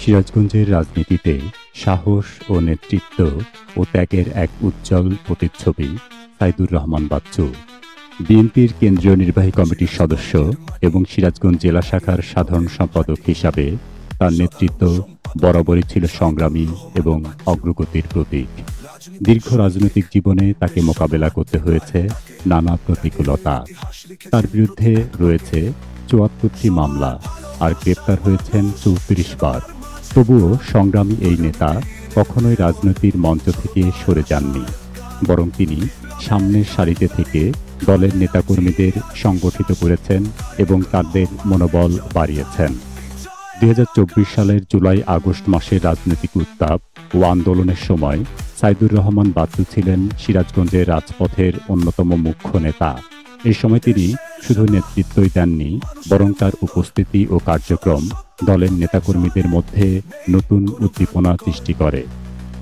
সিরাজগঞ্জের রাজনীতিতে সাহস ও নেতৃত্ব ও ত্যাগের এক উজ্জ্বল প্রতিচ্ছবি সাইদুর রহমান বাচ্চু। বিএনপির কেন্দ্রীয় নির্বাহী কমিটির সদস্য এবং সিরাজগঞ্জ জেলা শাখার সাধারণ সম্পাদক হিসাবে তার নেতৃত্ব বরাবরই ছিল সংগ্রামী এবং অগ্রগতির প্রতীক। দীর্ঘ রাজনৈতিক জীবনে তাকে মোকাবেলা করতে হয়েছে নানা প্রতিকূলতা। তার বিরুদ্ধে রয়েছে ৭৪টি মামলা আর গ্রেপ্তার হয়েছেন ৩৪ বার। তবুও সংগ্রামী এই নেতা কখনোই রাজনীতির মঞ্চ থেকে সরে যাননি, বরং তিনি সামনের সারিতে থেকে দলের নেতাকর্মীদের সংগঠিত করেছেন এবং তাদের মনোবল বাড়িয়েছেন। ২০২৪ সালের জুলাই-আগস্ট মাসের রাজনৈতিক উত্তাপ ও আন্দোলনের সময় সাইদুর রহমান বাচ্চু ছিলেন সিরাজগঞ্জের রাজপথের অন্যতম মুখ্য নেতা। এই সময় তিনি শুধু নেতৃত্বই দেননি, বরং তার উপস্থিতি ও কার্যক্রম দলের নেতাকর্মীদের মধ্যে নতুন উদ্দীপনা সৃষ্টি করে।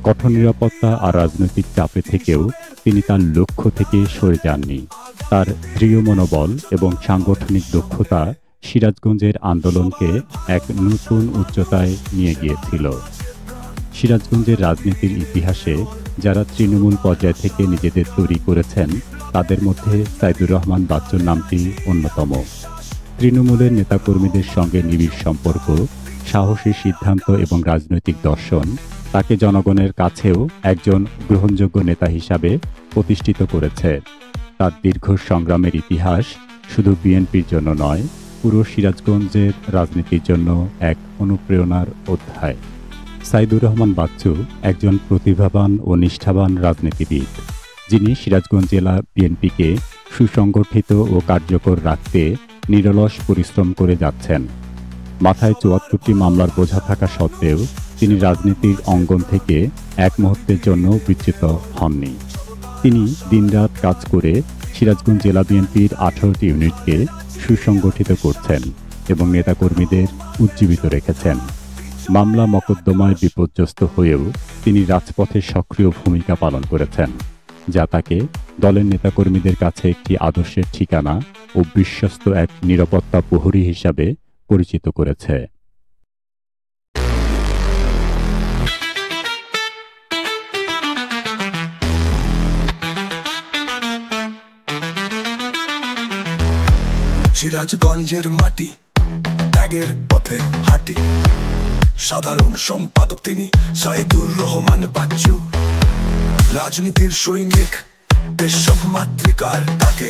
কঠোর নিরাপত্তা আর রাজনৈতিক চাপে থেকেও তিনি তার লক্ষ্য থেকে সরে যাননি। তার দৃঢ় মনোবল এবং সাংগঠনিক দক্ষতা সিরাজগঞ্জের আন্দোলনকে এক নতুন উচ্চতায় নিয়ে গিয়েছিল। সিরাজগঞ্জের রাজনীতির ইতিহাসে যারা তৃণমূল পর্যায় থেকে নিজেদের তৈরি করেছেন, তাদের মধ্যে সাইদুর রহমান বাচ্চুর নামটি অন্যতম। তৃণমূলের নেতাকর্মীদের সঙ্গে নিবিড় সম্পর্ক, সাহসী সিদ্ধান্ত এবং রাজনৈতিক দর্শন তাকে জনগণের কাছেও একজন গ্রহণযোগ্য নেতা হিসাবে প্রতিষ্ঠিত করেছে। তার দীর্ঘ সংগ্রামের ইতিহাস শুধু বিএনপির জন্য নয়, পুরো সিরাজগঞ্জের রাজনীতির জন্য এক অনুপ্রেরণার অধ্যায়। সাইদুর রহমান বাচ্চু একজন প্রতিভাবান ও নিষ্ঠাবান রাজনীতিবিদ, যিনি সিরাজগঞ্জ জেলা বিএনপিকে সুসংগঠিত ও কার্যকর রাখতে নিরলস পরিশ্রম করে যাচ্ছেন। মাথায় ৭৪টি মামলার বোঝা থাকা সত্ত্বেও তিনি রাজনীতির অঙ্গন থেকে এক মুহূর্তের জন্য বিচ্যুত হননি। তিনি দিনরাত কাজ করে সিরাজগঞ্জ জেলা বিএনপির ১৮টি ইউনিটকে সুসংগঠিত করছেন এবং নেতাকর্মীদের উজ্জীবিত রেখেছেন। মামলা মকদ্দমায় বিপর্যস্ত হয়েও তিনি রাজপথে সক্রিয় ভূমিকা পালন করেছেন, যা তাকে দলের নেতাকর্মীদের কাছে একটি আদর্শের ঠিকানা ও বিশ্বস্ত এক নিরাপত্তা প্রহরী হিসাবে পরিচিত করেছে। সিরাজগঞ্জের মাটি, ত্যাগের পথে হাঁটি, সাধারণ সম্পাদক তিনি সাইদুর রহমান বাচ্চু। রাজনীতির সৈনিক, দেশসব মাতৃকার তাকে,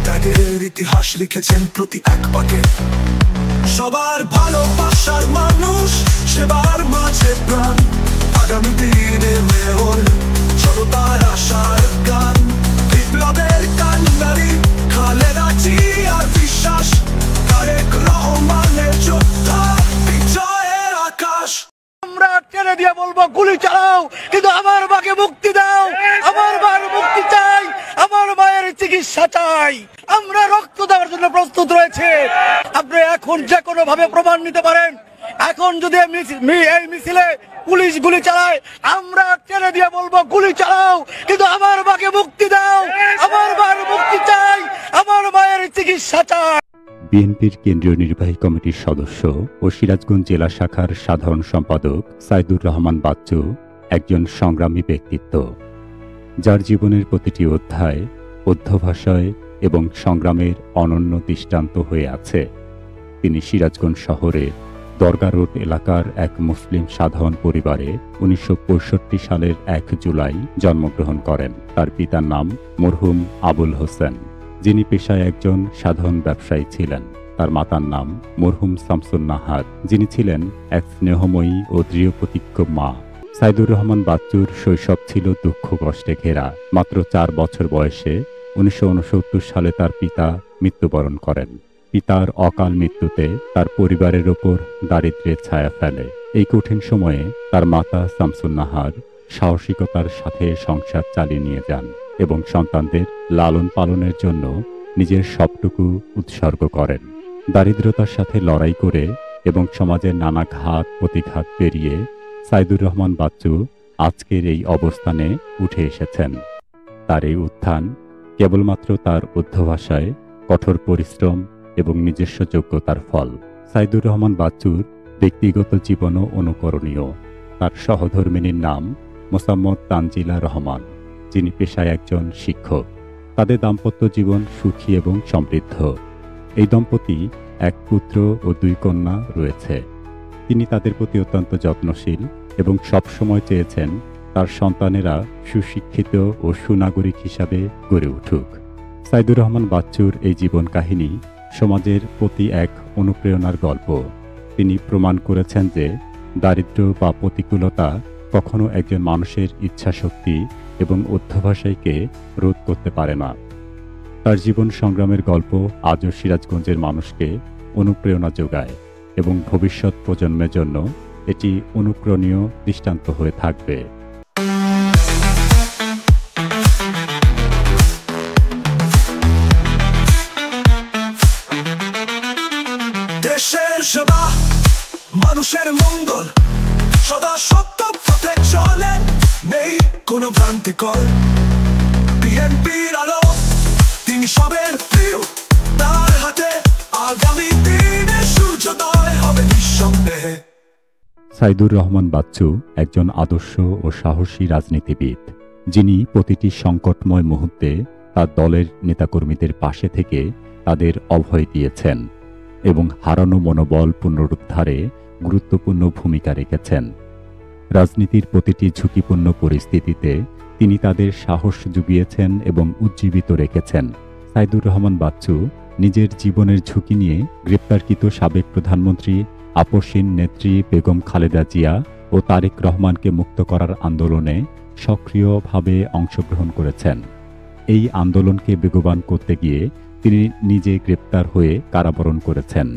ত্যাগের ইতিহাস লিখেছেন প্রতি এক পাকে। সবার ভালোবাসার মানুষ, সেবার মাঝে প্রাণ, আগামী দিনে মেয়র, জনতার আশার গান। বিপ্লবের কান্ডারি খালেদা জিয়ার বিশ্বাস, তারেক রহমানের যোদ্ধা, বিজয়ের আকাশ। আমরা টেনে দিয়ে বলবো গুলি চালাও, কিন্তু আমার মাকে মুক্তি দাও। আমার মার মুক্তি চাই, আমার মায়ের চিকিৎসা চাই। আমরা রক্ত দেওয়ার জন্য প্রস্তুত রয়েছে। আপনি এখন যে কোনো ভাবে প্রমাণ নিতে পারেন। এখন যদি এই মিছিলে পুলিশ গুলি চালায়, আমরা টেনে দিয়ে বলবো গুলি চালাও, কিন্তু আমার মাকে মুক্তি দাও। আমার মার মুক্তি চাই, আমার মায়ের চিকিৎসা চাই। বিএনপির কেন্দ্রীয় নির্বাহী কমিটির সদস্য ও সিরাজগঞ্জ জেলা শাখার সাধারণ সম্পাদক সাইদুর রহমান বাচ্চু একজন সংগ্রামী ব্যক্তিত্ব, যার জীবনের প্রতিটি অধ্যায় অধ্যবসায় এবং সংগ্রামের অনন্য দৃষ্টান্ত হয়ে আছে। তিনি সিরাজগঞ্জ শহরের দরগা রোড এলাকার এক মুসলিম সাধারণ পরিবারে ১৯৬৫ সালের ১ জুলাই জন্মগ্রহণ করেন। তার পিতার নাম মরহুম আবুল হোসেন, যিনি পেশায় একজন সাধারণ ব্যবসায়ী ছিলেন। তার মাতার নাম মরহুম শামসুন নাহার, যিনি ছিলেন এক স্নেহময়ী ও দৃঢ়প্রতিজ্ঞ মা। সাইদুর রহমান বাচ্চুর শৈশব ছিল দুঃখ কষ্টে ঘেরা। মাত্র ৪ বছর বয়সে ১৯৬৯ সালে তার পিতা মৃত্যুবরণ করেন। পিতার অকাল মৃত্যুতে তার পরিবারের ওপর দারিদ্র্যের ছায়া ফেলে। এই কঠিন সময়ে তার মাতা শামসুন নাহার সাহসিকতার সাথে সংসার চালিয়ে নিয়ে যান এবং সন্তানদের লালন পালনের জন্য নিজের সবটুকু উৎসর্গ করেন। দারিদ্রতার সাথে লড়াই করে এবং সমাজের নানা ঘাত প্রতিঘাত পেরিয়ে সাইদুর রহমান বাচ্চু আজকের এই অবস্থানে উঠে এসেছেন। তার এই উত্থান কেবলমাত্র তার অধ্যবসায়, কঠোর পরিশ্রম এবং নিজস্ব যোগ্যতার ফল। সাইদুর রহমান বাচ্চুর ব্যক্তিগত জীবনও অনুকরণীয়। তার সহধর্মিণীর নাম মোসাম্মদ তানজিলা রহমান, যিনি পেশায় একজন শিক্ষক। তাদের দাম্পত্য জীবন সুখী এবং সমৃদ্ধ। এই দম্পতি এক পুত্র ও 2 কন্যা রয়েছে। তিনি তাদের প্রতি অত্যন্ত যত্নশীল এবং সবসময় চেয়েছেন তার সন্তানেরা সুশিক্ষিত ও সুনাগরিক হিসাবে গড়ে উঠুক। সাইদুর রহমান বাচ্চুর এই জীবন কাহিনী সমাজের প্রতি এক অনুপ্রেরণার গল্প। তিনি প্রমাণ করেছেন যে দারিদ্র্য বা প্রতিকূলতা কখনো একজন মানুষের ইচ্ছাশক্তি এবং অধ্যবসায়কে রোধ করতে পারে না। তার জীবন সংগ্রামের গল্প আজও সিরাজগঞ্জের মানুষকে অনুপ্রেরণা যোগায় এবং ভবিষ্যৎ প্রজন্মের জন্য এটি অনুকরণীয় দৃষ্টান্ত হয়ে থাকবে। দেশের সেবা, মানুষের মঙ্গল, সদা সত্য পথে চলেন, নেই কোনো ভ্রান্তিকর। বিএনপির আলো, তিনি সবের প্রিয়, তার হাতে আগামী দিনে সূর্যোদয় হবে নিঃসন্দেহে। সাইদুর রহমান বাচ্চু একজন আদর্শ ও সাহসী রাজনীতিবিদ, যিনি প্রতিটি সংকটময় মুহূর্তে তার দলের নেতাকর্মীদের পাশে থেকে তাদের অভয় দিয়েছেন এবং হারানো মনোবল পুনরুদ্ধারে গুরুত্বপূর্ণ ভূমিকা রেখেছেন। রাজনীতির প্রতিটি ঝুঁকিপূর্ণ পরিস্থিতিতে তিনি তাদের সাহস জুগিয়েছেন এবং উজ্জীবিত রেখেছেন। সাইদুর রহমান বাচ্চু নিজের জীবনের ঝুঁকি নিয়ে গ্রেপ্তারকৃত সাবেক প্রধানমন্ত্রী আপসীন নেত্রী বেগম খালেদা জিয়া ও তারেক রহমানকে মুক্ত করার আন্দোলনে সক্রিয়ভাবে অংশগ্রহণ করেছেন। এই আন্দোলনকে বেগবান করতে গিয়ে তিনি নিজে গ্রেপ্তার হয়ে কারাবরণ করেছেন।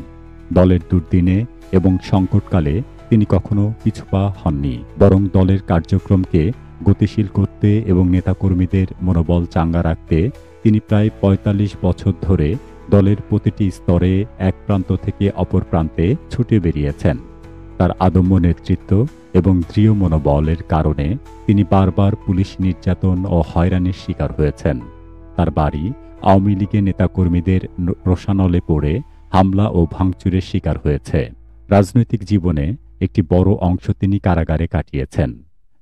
দলের দুর্দিনে এবং সংকটকালে তিনি কখনো পিছুপা হননি, বরং দলের কার্যক্রমকে গতিশীল করতে এবং নেতাকর্মীদের মনোবল চাঙ্গা রাখতে তিনি প্রায় ৪৫ বছর ধরে দলের প্রতিটি স্তরে এক প্রান্ত থেকে অপর প্রান্তে ছুটে বেরিয়েছেন। তার আদম্য নেতৃত্ব এবং দৃঢ় মনোবলের কারণে তিনি বারবার পুলিশ নির্যাতন ও হয়রানির শিকার হয়েছেন। তার বাড়ি আওয়ামী লীগের নেতাকর্মীদের রোষানলে পড়ে হামলা ও ভাঙচুরের শিকার হয়েছে। রাজনৈতিক জীবনে একটি বড় অংশ তিনি কারাগারে কাটিয়েছেন।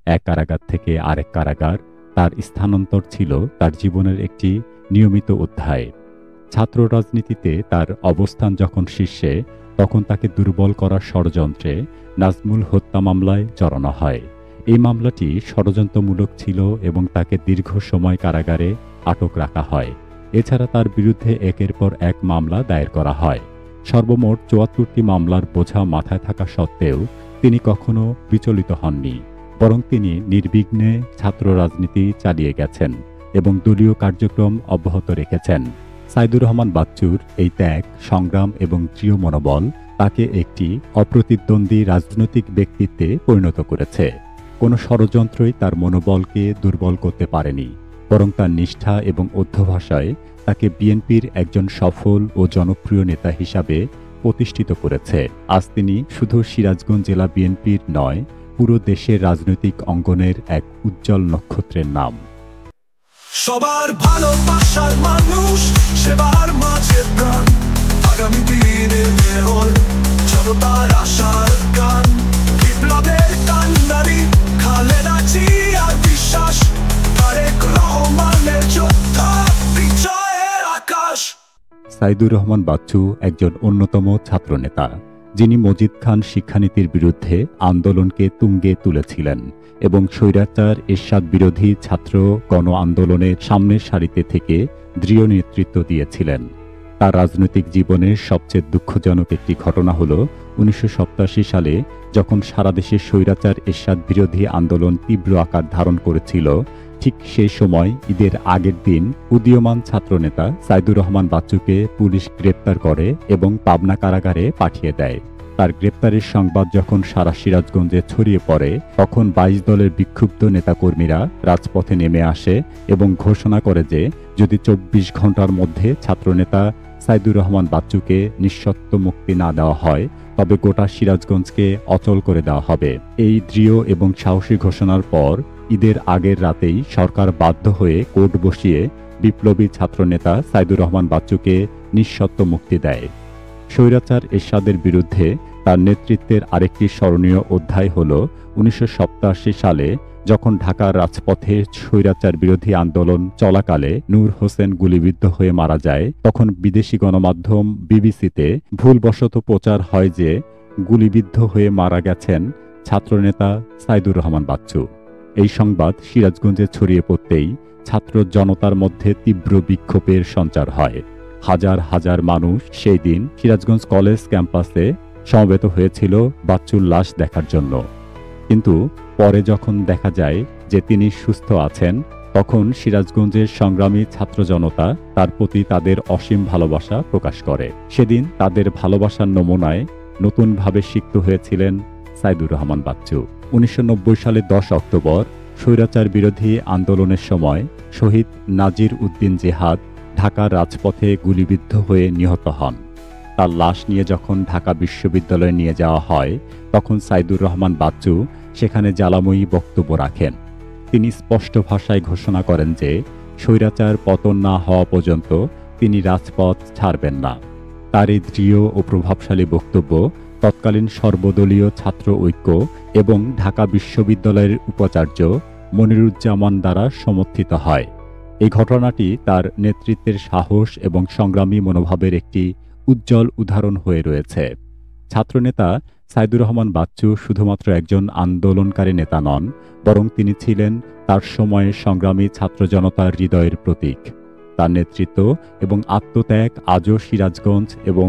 এক কারাগার থেকে আরেক কারাগার তার স্থানান্তর ছিল তার জীবনের একটি নিয়মিত অধ্যায়। ছাত্র রাজনীতিতে তার অবস্থান যখন শীর্ষে, তখন তাকে দুর্বল করার ষড়যন্ত্রে নাজমুল হত্যা মামলায় জড়ানো হয়। এই মামলাটি ষড়যন্ত্রমূলক ছিল এবং তাকে দীর্ঘ সময় কারাগারে আটক রাখা হয়। এছাড়া তার বিরুদ্ধে একের পর এক মামলা দায়ের করা হয়। সর্বমোট ৭৪টি মামলার বোঝা মাথায় থাকা সত্ত্বেও তিনি কখনো বিচলিত হননি, বরং তিনি নির্বিঘ্নে ছাত্র রাজনীতি চালিয়ে গেছেন এবং দলীয় কার্যক্রম অব্যাহত রেখেছেন। সাইদুর রহমান বাচ্চুর এই ত্যাগ, সংগ্রাম এবং দৃঢ় মনোবল তাকে একটি অপ্রতিদ্বন্দ্বী রাজনৈতিক ব্যক্তিত্বে পরিণত করেছে। কোনো ষড়যন্ত্রই তার মনোবলকে দুর্বল করতে পারেনি, বরং তার নিষ্ঠা এবং অধ্যবসায় তাকে বিএনপির একজন সফল ও জনপ্রিয় নেতা হিসাবে প্রতিষ্ঠিত করেছে। আজ তিনি শুধু সিরাজগঞ্জ জেলা বিএনপির নয়, পুরো দেশের রাজনৈতিক অঙ্গনের এক উজ্জ্বল নক্ষত্রের নাম। সবার ভালোবাসার মানুষ, সেবার মাঝে প্রাণ, আগামী দিনের মেয়র, জনতার আশার গান, বিপ্লবের কান্ডারি খালেদা জিয়ার বিশ্বাস, তারেক রহমানের যোদ্ধা, বিজয়ের আকাশ। সাইদুর রহমান বাচ্চু একজন অন্যতম ছাত্রনেতা, যিনি মজিদ খান শিক্ষানীতির বিরুদ্ধে আন্দোলনকে তুঙ্গে তুলেছিলেন এবং স্বৈরাচার এরশাদ বিরোধী ছাত্র গণ আন্দোলনের সামনের সারিতে থেকে দৃঢ় নেতৃত্ব দিয়েছিলেন। তার রাজনৈতিক জীবনের সবচেয়ে দুঃখজনক একটি ঘটনা হল ১৯৮৭ সালে যখন সারা দেশে স্বৈরাচার এরশাদ বিরোধী আন্দোলন তীব্র আকার ধারণ করেছিল। ঠিক সেই সময় ঈদের আগের দিন উদীয়মান ছাত্রনেতা সাইদুর রহমান বাচ্চুকে পুলিশ গ্রেপ্তার করে এবং পাবনা কারাগারে পাঠিয়ে দেয়। তার গ্রেপ্তারের সংবাদ যখন সারা সিরাজগঞ্জে ছড়িয়ে পড়ে, তখন ২২ দলের বিক্ষুব্ধ নেতাকর্মীরা রাজপথে নেমে আসে এবং ঘোষণা করে যে যদি ২৪ ঘন্টার মধ্যে ছাত্রনেতা সাইদুর রহমান বাচ্চুকে নিঃশর্ত মুক্তি না দেওয়া হয়, তবে গোটা সিরাজগঞ্জকে অচল করে দেওয়া হবে। এই দৃঢ় এবং সাহসী ঘোষণার পর ঈদের আগের রাতেই সরকার বাধ্য হয়ে কোর্ট বসিয়ে বিপ্লবী ছাত্রনেতা সাইদুর রহমান বাচ্চুকে নিঃশর্ত মুক্তি দেয়। স্বৈরাচার এরশাদের বিরুদ্ধে তার নেতৃত্বের আরেকটি স্মরণীয় অধ্যায় হল 1987 সালে যখন ঢাকার রাজপথে স্বৈরাচার বিরোধী আন্দোলন চলাকালে নূর হোসেন গুলিবিদ্ধ হয়ে মারা যায়। তখন বিদেশি গণমাধ্যম বিবিসিতে ভুলবশত প্রচার হয় যে গুলিবিদ্ধ হয়ে মারা গেছেন ছাত্রনেতা সাইদুর রহমান বাচ্চু। এই সংবাদ সিরাজগঞ্জে ছড়িয়ে পড়তেই ছাত্র জনতার মধ্যে তীব্র বিক্ষোভের সঞ্চার হয়। হাজার হাজার মানুষ সেই দিন সিরাজগঞ্জ কলেজ ক্যাম্পাসে সমবেত হয়েছিল বাচ্চুর লাশ দেখার জন্য। কিন্তু পরে যখন দেখা যায় যে তিনি সুস্থ আছেন, তখন সিরাজগঞ্জের সংগ্রামী ছাত্র জনতা তার প্রতি তাদের অসীম ভালোবাসা প্রকাশ করে। সেদিন তাদের ভালোবাসার নমুনায় নতুনভাবে সিক্ত হয়েছিলেন সাইদুর রহমান বাচ্চু। 1990 সালের 10 অক্টোবর স্বৈরাচার বিরোধী আন্দোলনের সময় শহীদ নাজির উদ্দিন জেহাদ ঢাকার রাজপথে গুলিবিদ্ধ হয়ে নিহত হন। তার লাশ নিয়ে যখন ঢাকা বিশ্ববিদ্যালয়ে নিয়ে যাওয়া হয়, তখন সাইদুর রহমান বাচ্চু সেখানে জ্বালাময়ী বক্তব্য রাখেন। তিনি স্পষ্ট ভাষায় ঘোষণা করেন যে স্বৈরাচার পতন না হওয়া পর্যন্ত তিনি রাজপথ ছাড়বেন না। তার এই দৃঢ় ও প্রভাবশালী বক্তব্য তৎকালীন সর্বদলীয় ছাত্র ঐক্য এবং ঢাকা বিশ্ববিদ্যালয়ের উপাচার্য মনিরুজ্জামান দ্বারা সমর্থিত হয়। এই ঘটনাটি তার নেতৃত্বের সাহস এবং সংগ্রামী মনোভাবের একটি উজ্জ্বল উদাহরণ হয়ে রয়েছে। ছাত্রনেতা সাইদুর রহমান বাচ্চু শুধুমাত্র একজন আন্দোলনকারী নেতা নন, বরং তিনি ছিলেন তার সময়ের সংগ্রামী ছাত্র জনতার হৃদয়ের প্রতীক। তার নেতৃত্ব এবং আত্মত্যাগ আজও সিরাজগঞ্জ এবং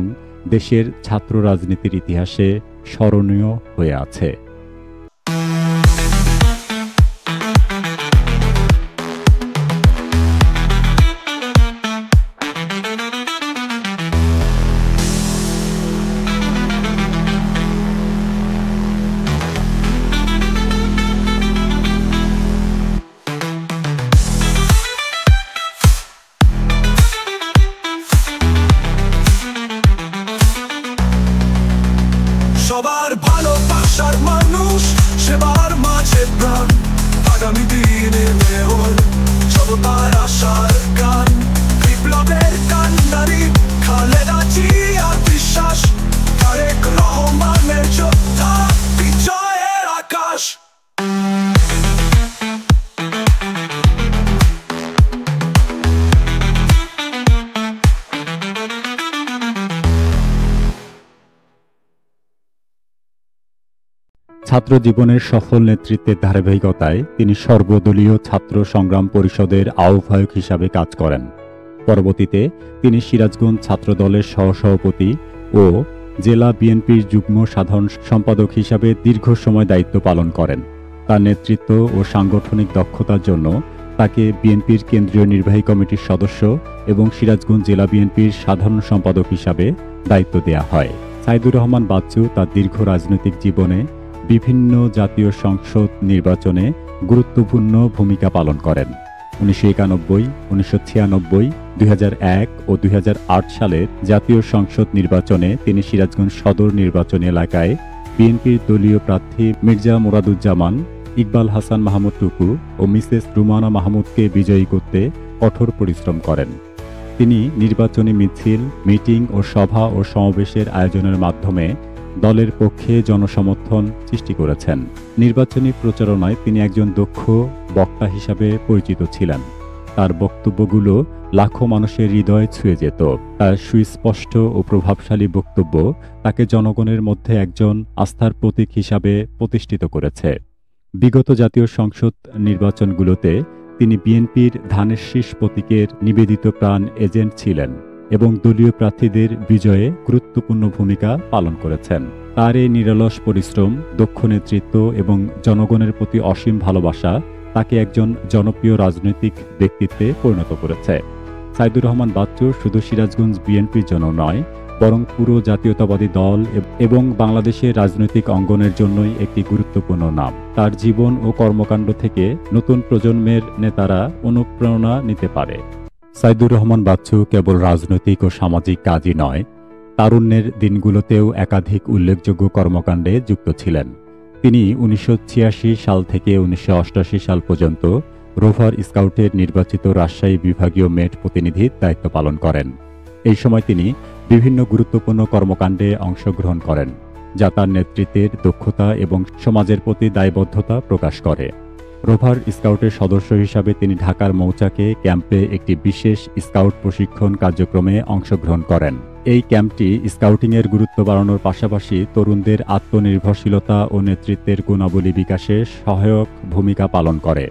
দেশের ছাত্র রাজনীতির ইতিহাসে স্মরণীয় হয়ে আছে। সবার ভালোবাসার মানুষ, সেবার মাঝে প্রাণ, আগামী দিনের মেয়র, জনতার আশার গান, বিপ্লবের কান্ডারি খালেদা জিয়ার বিশ্বাস, তারেক রহমানের যোদ্ধা, বিজয়ের আকাশ। ছাত্র জীবনের সফল নেতৃত্বের ধারাবাহিকতায় তিনি সর্বদলীয় ছাত্র সংগ্রাম পরিষদের আহ্বায়ক হিসাবে কাজ করেন। পরবর্তীতে তিনি সিরাজগঞ্জ ছাত্রদলের সহসভাপতি ও জেলা বিএনপির যুগ্ম সাধারণ সম্পাদক হিসাবে দীর্ঘ সময় দায়িত্ব পালন করেন। তার নেতৃত্ব ও সাংগঠনিক দক্ষতার জন্য তাকে বিএনপির কেন্দ্রীয় নির্বাহী কমিটির সদস্য এবং সিরাজগঞ্জ জেলা বিএনপির সাধারণ সম্পাদক হিসাবে দায়িত্ব দেয়া হয়। সাইদুর রহমান বাচ্চু তার দীর্ঘ রাজনৈতিক জীবনে বিভিন্ন জাতীয় সংসদ নির্বাচনে গুরুত্বপূর্ণ ভূমিকা পালন করেন। 1991, 1996, 2001 ও 2008 সালের জাতীয় সংসদ নির্বাচনে তিনি সিরাজগঞ্জ সদর নির্বাচনী এলাকায় বিএনপির দলীয় প্রার্থী মির্জা মুরাদুজ্জামান, ইকবাল হাসান মাহমুদ টুকু ও মিসেস রুমানা মাহমুদকে বিজয়ী করতে কঠোর পরিশ্রম করেন। তিনি নির্বাচনী মিছিল, মিটিং ও সভা ও সমাবেশের আয়োজনের মাধ্যমে দলের পক্ষে জনসমর্থন সৃষ্টি করেছেন। নির্বাচনী প্রচারণায় তিনি একজন দক্ষ বক্তা হিসাবে পরিচিত ছিলেন। তার বক্তব্যগুলো লাখো মানুষের হৃদয় ছুঁয়ে যেত। তার সুস্পষ্ট ও প্রভাবশালী বক্তব্য তাকে জনগণের মধ্যে একজন আস্থার প্রতীক হিসাবে প্রতিষ্ঠিত করেছে। বিগত জাতীয় সংসদ নির্বাচনগুলোতে তিনি বিএনপির ধানের শীষ প্রতীকের নিবেদিত প্রাণ এজেন্ট ছিলেন এবং দলীয় প্রার্থীদের বিজয়ে গুরুত্বপূর্ণ ভূমিকা পালন করেছেন। তার এই নিরলস পরিশ্রম, দক্ষ নেতৃত্ব এবং জনগণের প্রতি অসীম ভালোবাসা তাকে একজন জনপ্রিয় রাজনৈতিক ব্যক্তিত্বে পরিণত করেছে। সাইদুর রহমান বাচ্চু শুধু সিরাজগঞ্জ বিএনপির জন্য নয়, বরং পুরো জাতীয়তাবাদী দল এবং বাংলাদেশের রাজনৈতিক অঙ্গনের জন্যই একটি গুরুত্বপূর্ণ নাম। তার জীবন ও কর্মকাণ্ড থেকে নতুন প্রজন্মের নেতারা অনুপ্রেরণা নিতে পারে। সাইদুর রহমান বাচ্চু কেবল রাজনৈতিক ও সামাজিক কাজই নয়, তারুণ্যের দিনগুলোতেও একাধিক উল্লেখযোগ্য কর্মকাণ্ডে যুক্ত ছিলেন। তিনি 1986 সাল থেকে 1988 সাল পর্যন্ত রোভার স্কাউটের নির্বাচিত রাজশাহী বিভাগীয় মেট প্রতিনিধির দায়িত্ব পালন করেন। এই সময় তিনি বিভিন্ন গুরুত্বপূর্ণ কর্মকাণ্ডে অংশগ্রহণ করেন। যা তার নেতৃত্বের দক্ষতা এবং সমাজের প্রতি দায়বদ্ধতা প্রকাশ করে। রোভার স্কাউটের সদস্য হিসাবে তিনি ঢাকার মৌচাকে ক্যাম্পে একটি বিশেষ স্কাউট প্রশিক্ষণ কার্যক্রমে অংশগ্রহণ করেন। এই ক্যাম্পটি স্কাউটিংয়ের গুরুত্ব বাড়ানোর পাশাপাশি তরুণদের আত্মনির্ভরশীলতা ও নেতৃত্বের গুণাবলী বিকাশে সহায়ক ভূমিকা পালন করে।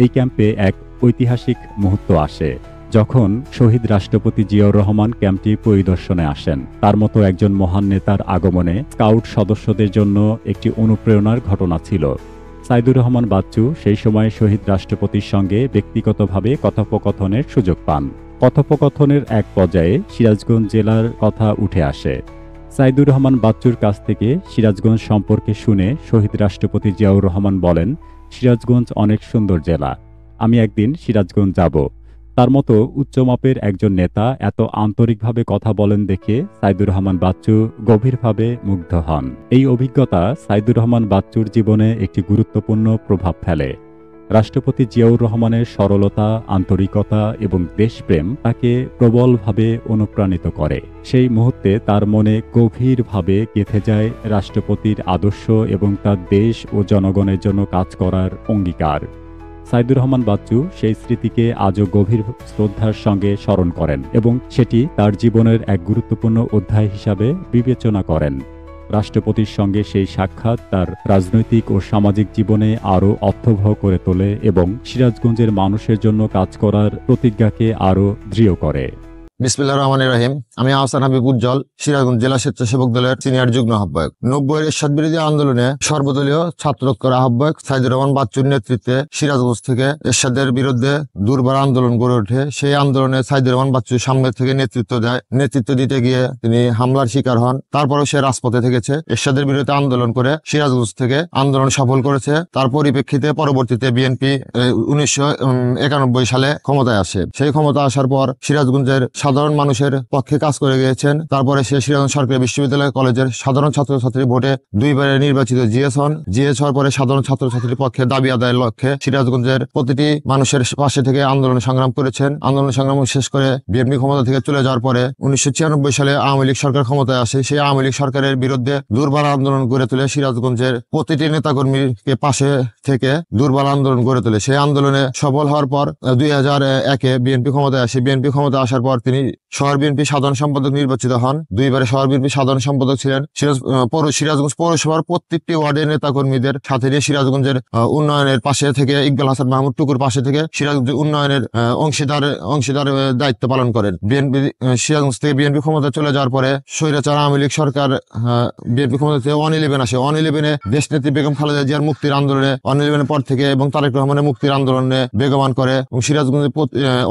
এই ক্যাম্পে এক ঐতিহাসিক মুহূর্ত আসে যখন শহীদ রাষ্ট্রপতি জিয়াউর রহমান ক্যাম্পটি পরিদর্শনে আসেন। তার মতো একজন মহান নেতার আগমনে স্কাউট সদস্যদের জন্য একটি অনুপ্রেরণার ঘটনা ছিল। সাইদুর রহমান বাচ্চু সেই সময় শহীদ রাষ্ট্রপতির সঙ্গে ব্যক্তিগতভাবে কথোপকথনের সুযোগ পান। কথোপকথনের এক পর্যায়ে সিরাজগঞ্জ জেলার কথা উঠে আসে। সাইদুর রহমান বাচ্চুর কাছ থেকে সিরাজগঞ্জ সম্পর্কে শুনে শহীদ রাষ্ট্রপতি জিয়াউর রহমান বলেন, সিরাজগঞ্জ অনেক সুন্দর জেলা, আমি একদিন সিরাজগঞ্জ যাব। তার মতো উচ্চমাপের একজন নেতা এত আন্তরিকভাবে কথা বলেন দেখে সাইদুর রহমান বাচ্চু গভীরভাবে মুগ্ধ হন। এই অভিজ্ঞতা সাইদুর রহমান বাচ্চুর জীবনে একটি গুরুত্বপূর্ণ প্রভাব ফেলে। রাষ্ট্রপতি জিয়াউর রহমানের সরলতা, আন্তরিকতা এবং দেশপ্রেম তাকে প্রবলভাবে অনুপ্রাণিত করে। সেই মুহূর্তে তার মনে গভীরভাবে গেঁথে যায় রাষ্ট্রপতির আদর্শ এবং তার দেশ ও জনগণের জন্য কাজ করার অঙ্গীকার। সাইদুর রহমান বাচ্চু সেই স্মৃতিকে আজও গভীর শ্রদ্ধার সঙ্গে স্মরণ করেন এবং সেটি তার জীবনের এক গুরুত্বপূর্ণ অধ্যায় হিসাবে বিবেচনা করেন। রাষ্ট্রপতির সঙ্গে সেই সাক্ষাৎ তার রাজনৈতিক ও সামাজিক জীবনে আরও অর্থবহ করে তোলে এবং সিরাজগঞ্জের মানুষের জন্য কাজ করার প্রতিজ্ঞাকে আরও দৃঢ় করে। বিসমিল্লাহির রহমানির রহিম। আমি আহসান হাবিব উজ্জ্বল, সিরাজগঞ্জ জেলা স্বেচ্ছাসেবক দলের সিনিয়র যুগ্ম আহ্বায়ক। 90-এর এরশাদ বিরোধী আন্দোলনে সর্বদলীয় ছাত্র ঐক্যের আহ্বায়ক সাইদুর রহমান বাচ্চুর নেতৃত্বে সিরাজগঞ্জ থেকে এরশাদের বিরুদ্ধে দুর্বার আন্দোলন গড়ে ওঠে। সেই আন্দোলনে সাইদুর রহমান বাচ্চু সামনে থেকে নেতৃত্ব দিতে গিয়ে তিনি হামলার শিকার হন। তারপরেও সে রাজপথে থেকেছে, এরশাদের বিরুদ্ধে আন্দোলন করে সিরাজগঞ্জ থেকে আন্দোলন সফল করেছে। তার পরিপ্রেক্ষিতে পরবর্তীতে বিএনপি 1991 সালে ক্ষমতায় আসে। সেই ক্ষমতা আসার পর সিরাজগঞ্জের সাধারণ মানুষের পক্ষে কাজ করে গিয়েছেন। তারপরে সে সিরাজগঞ্জ সরকারি বিশ্ববিদ্যালয় কলেজের সাধারণ ছাত্রছাত্রী ভোটে 2বারে নির্বাচিত জিএস হন। জিএস হওয়ার পরে সাধারণ ছাত্রছাত্রীর পক্ষে দাবি আদায়ের লক্ষ্যে সিরাজগঞ্জের প্রতিটি মানুষের পাশে থেকে আন্দোলন সংগ্রাম করেছেন। আন্দোলন সংগ্রাম শেষ করে বিএনপি ক্ষমতা থেকে চলে যাওয়ার পরে 1996 সালে আওয়ামী লীগ সরকার ক্ষমতায় আসে। সেই আওয়ামী লীগ সরকারের বিরুদ্ধে দুর্বার আন্দোলন গড়ে তুলে সিরাজগঞ্জের প্রতিটি নেতাকর্মীকে পাশে থেকে দুর্বার আন্দোলন গড়ে তোলে। সেই আন্দোলনে সফল হওয়ার পর 2001-এ বিএনপি ক্ষমতায় আসে। বিএনপি ক্ষমতায় আসার পর তিনি শহর বিএনপি সাধারণ সম্পাদক নির্বাচিত হন। 2বারে শহর বিএনপি সাধারণ সম্পাদক ছিলেন। সিরাজগঞ্জ পৌরসভার প্রত্যেকটি ওয়ার্ডের নেতাকর্মীদের সাথে নিয়ে সিরাজগঞ্জের উন্নয়নের পাশে থেকে ইকবাল হাসান মাহমুদ টুকুর পাশে থেকে সিরাজগঞ্জ উন্নয়নের অংশীদার দায়িত্ব পালন করেন। সিরাজগঞ্জ থেকে বিএনপি ক্ষমতা চলে যাওয়ার পরে স্বৈরাচার আওয়ামী লীগ সরকার বিএনপি ক্ষমতা থেকে 111 আসে। 111-এ দেশনেত্রী বেগম খালেদা জিয়ার মুক্তির আন্দোলনে 111-এর পর থেকে এবং তারেক রহমানের মুক্তির আন্দোলনে বেগবান করে এবং সিরাজগঞ্জে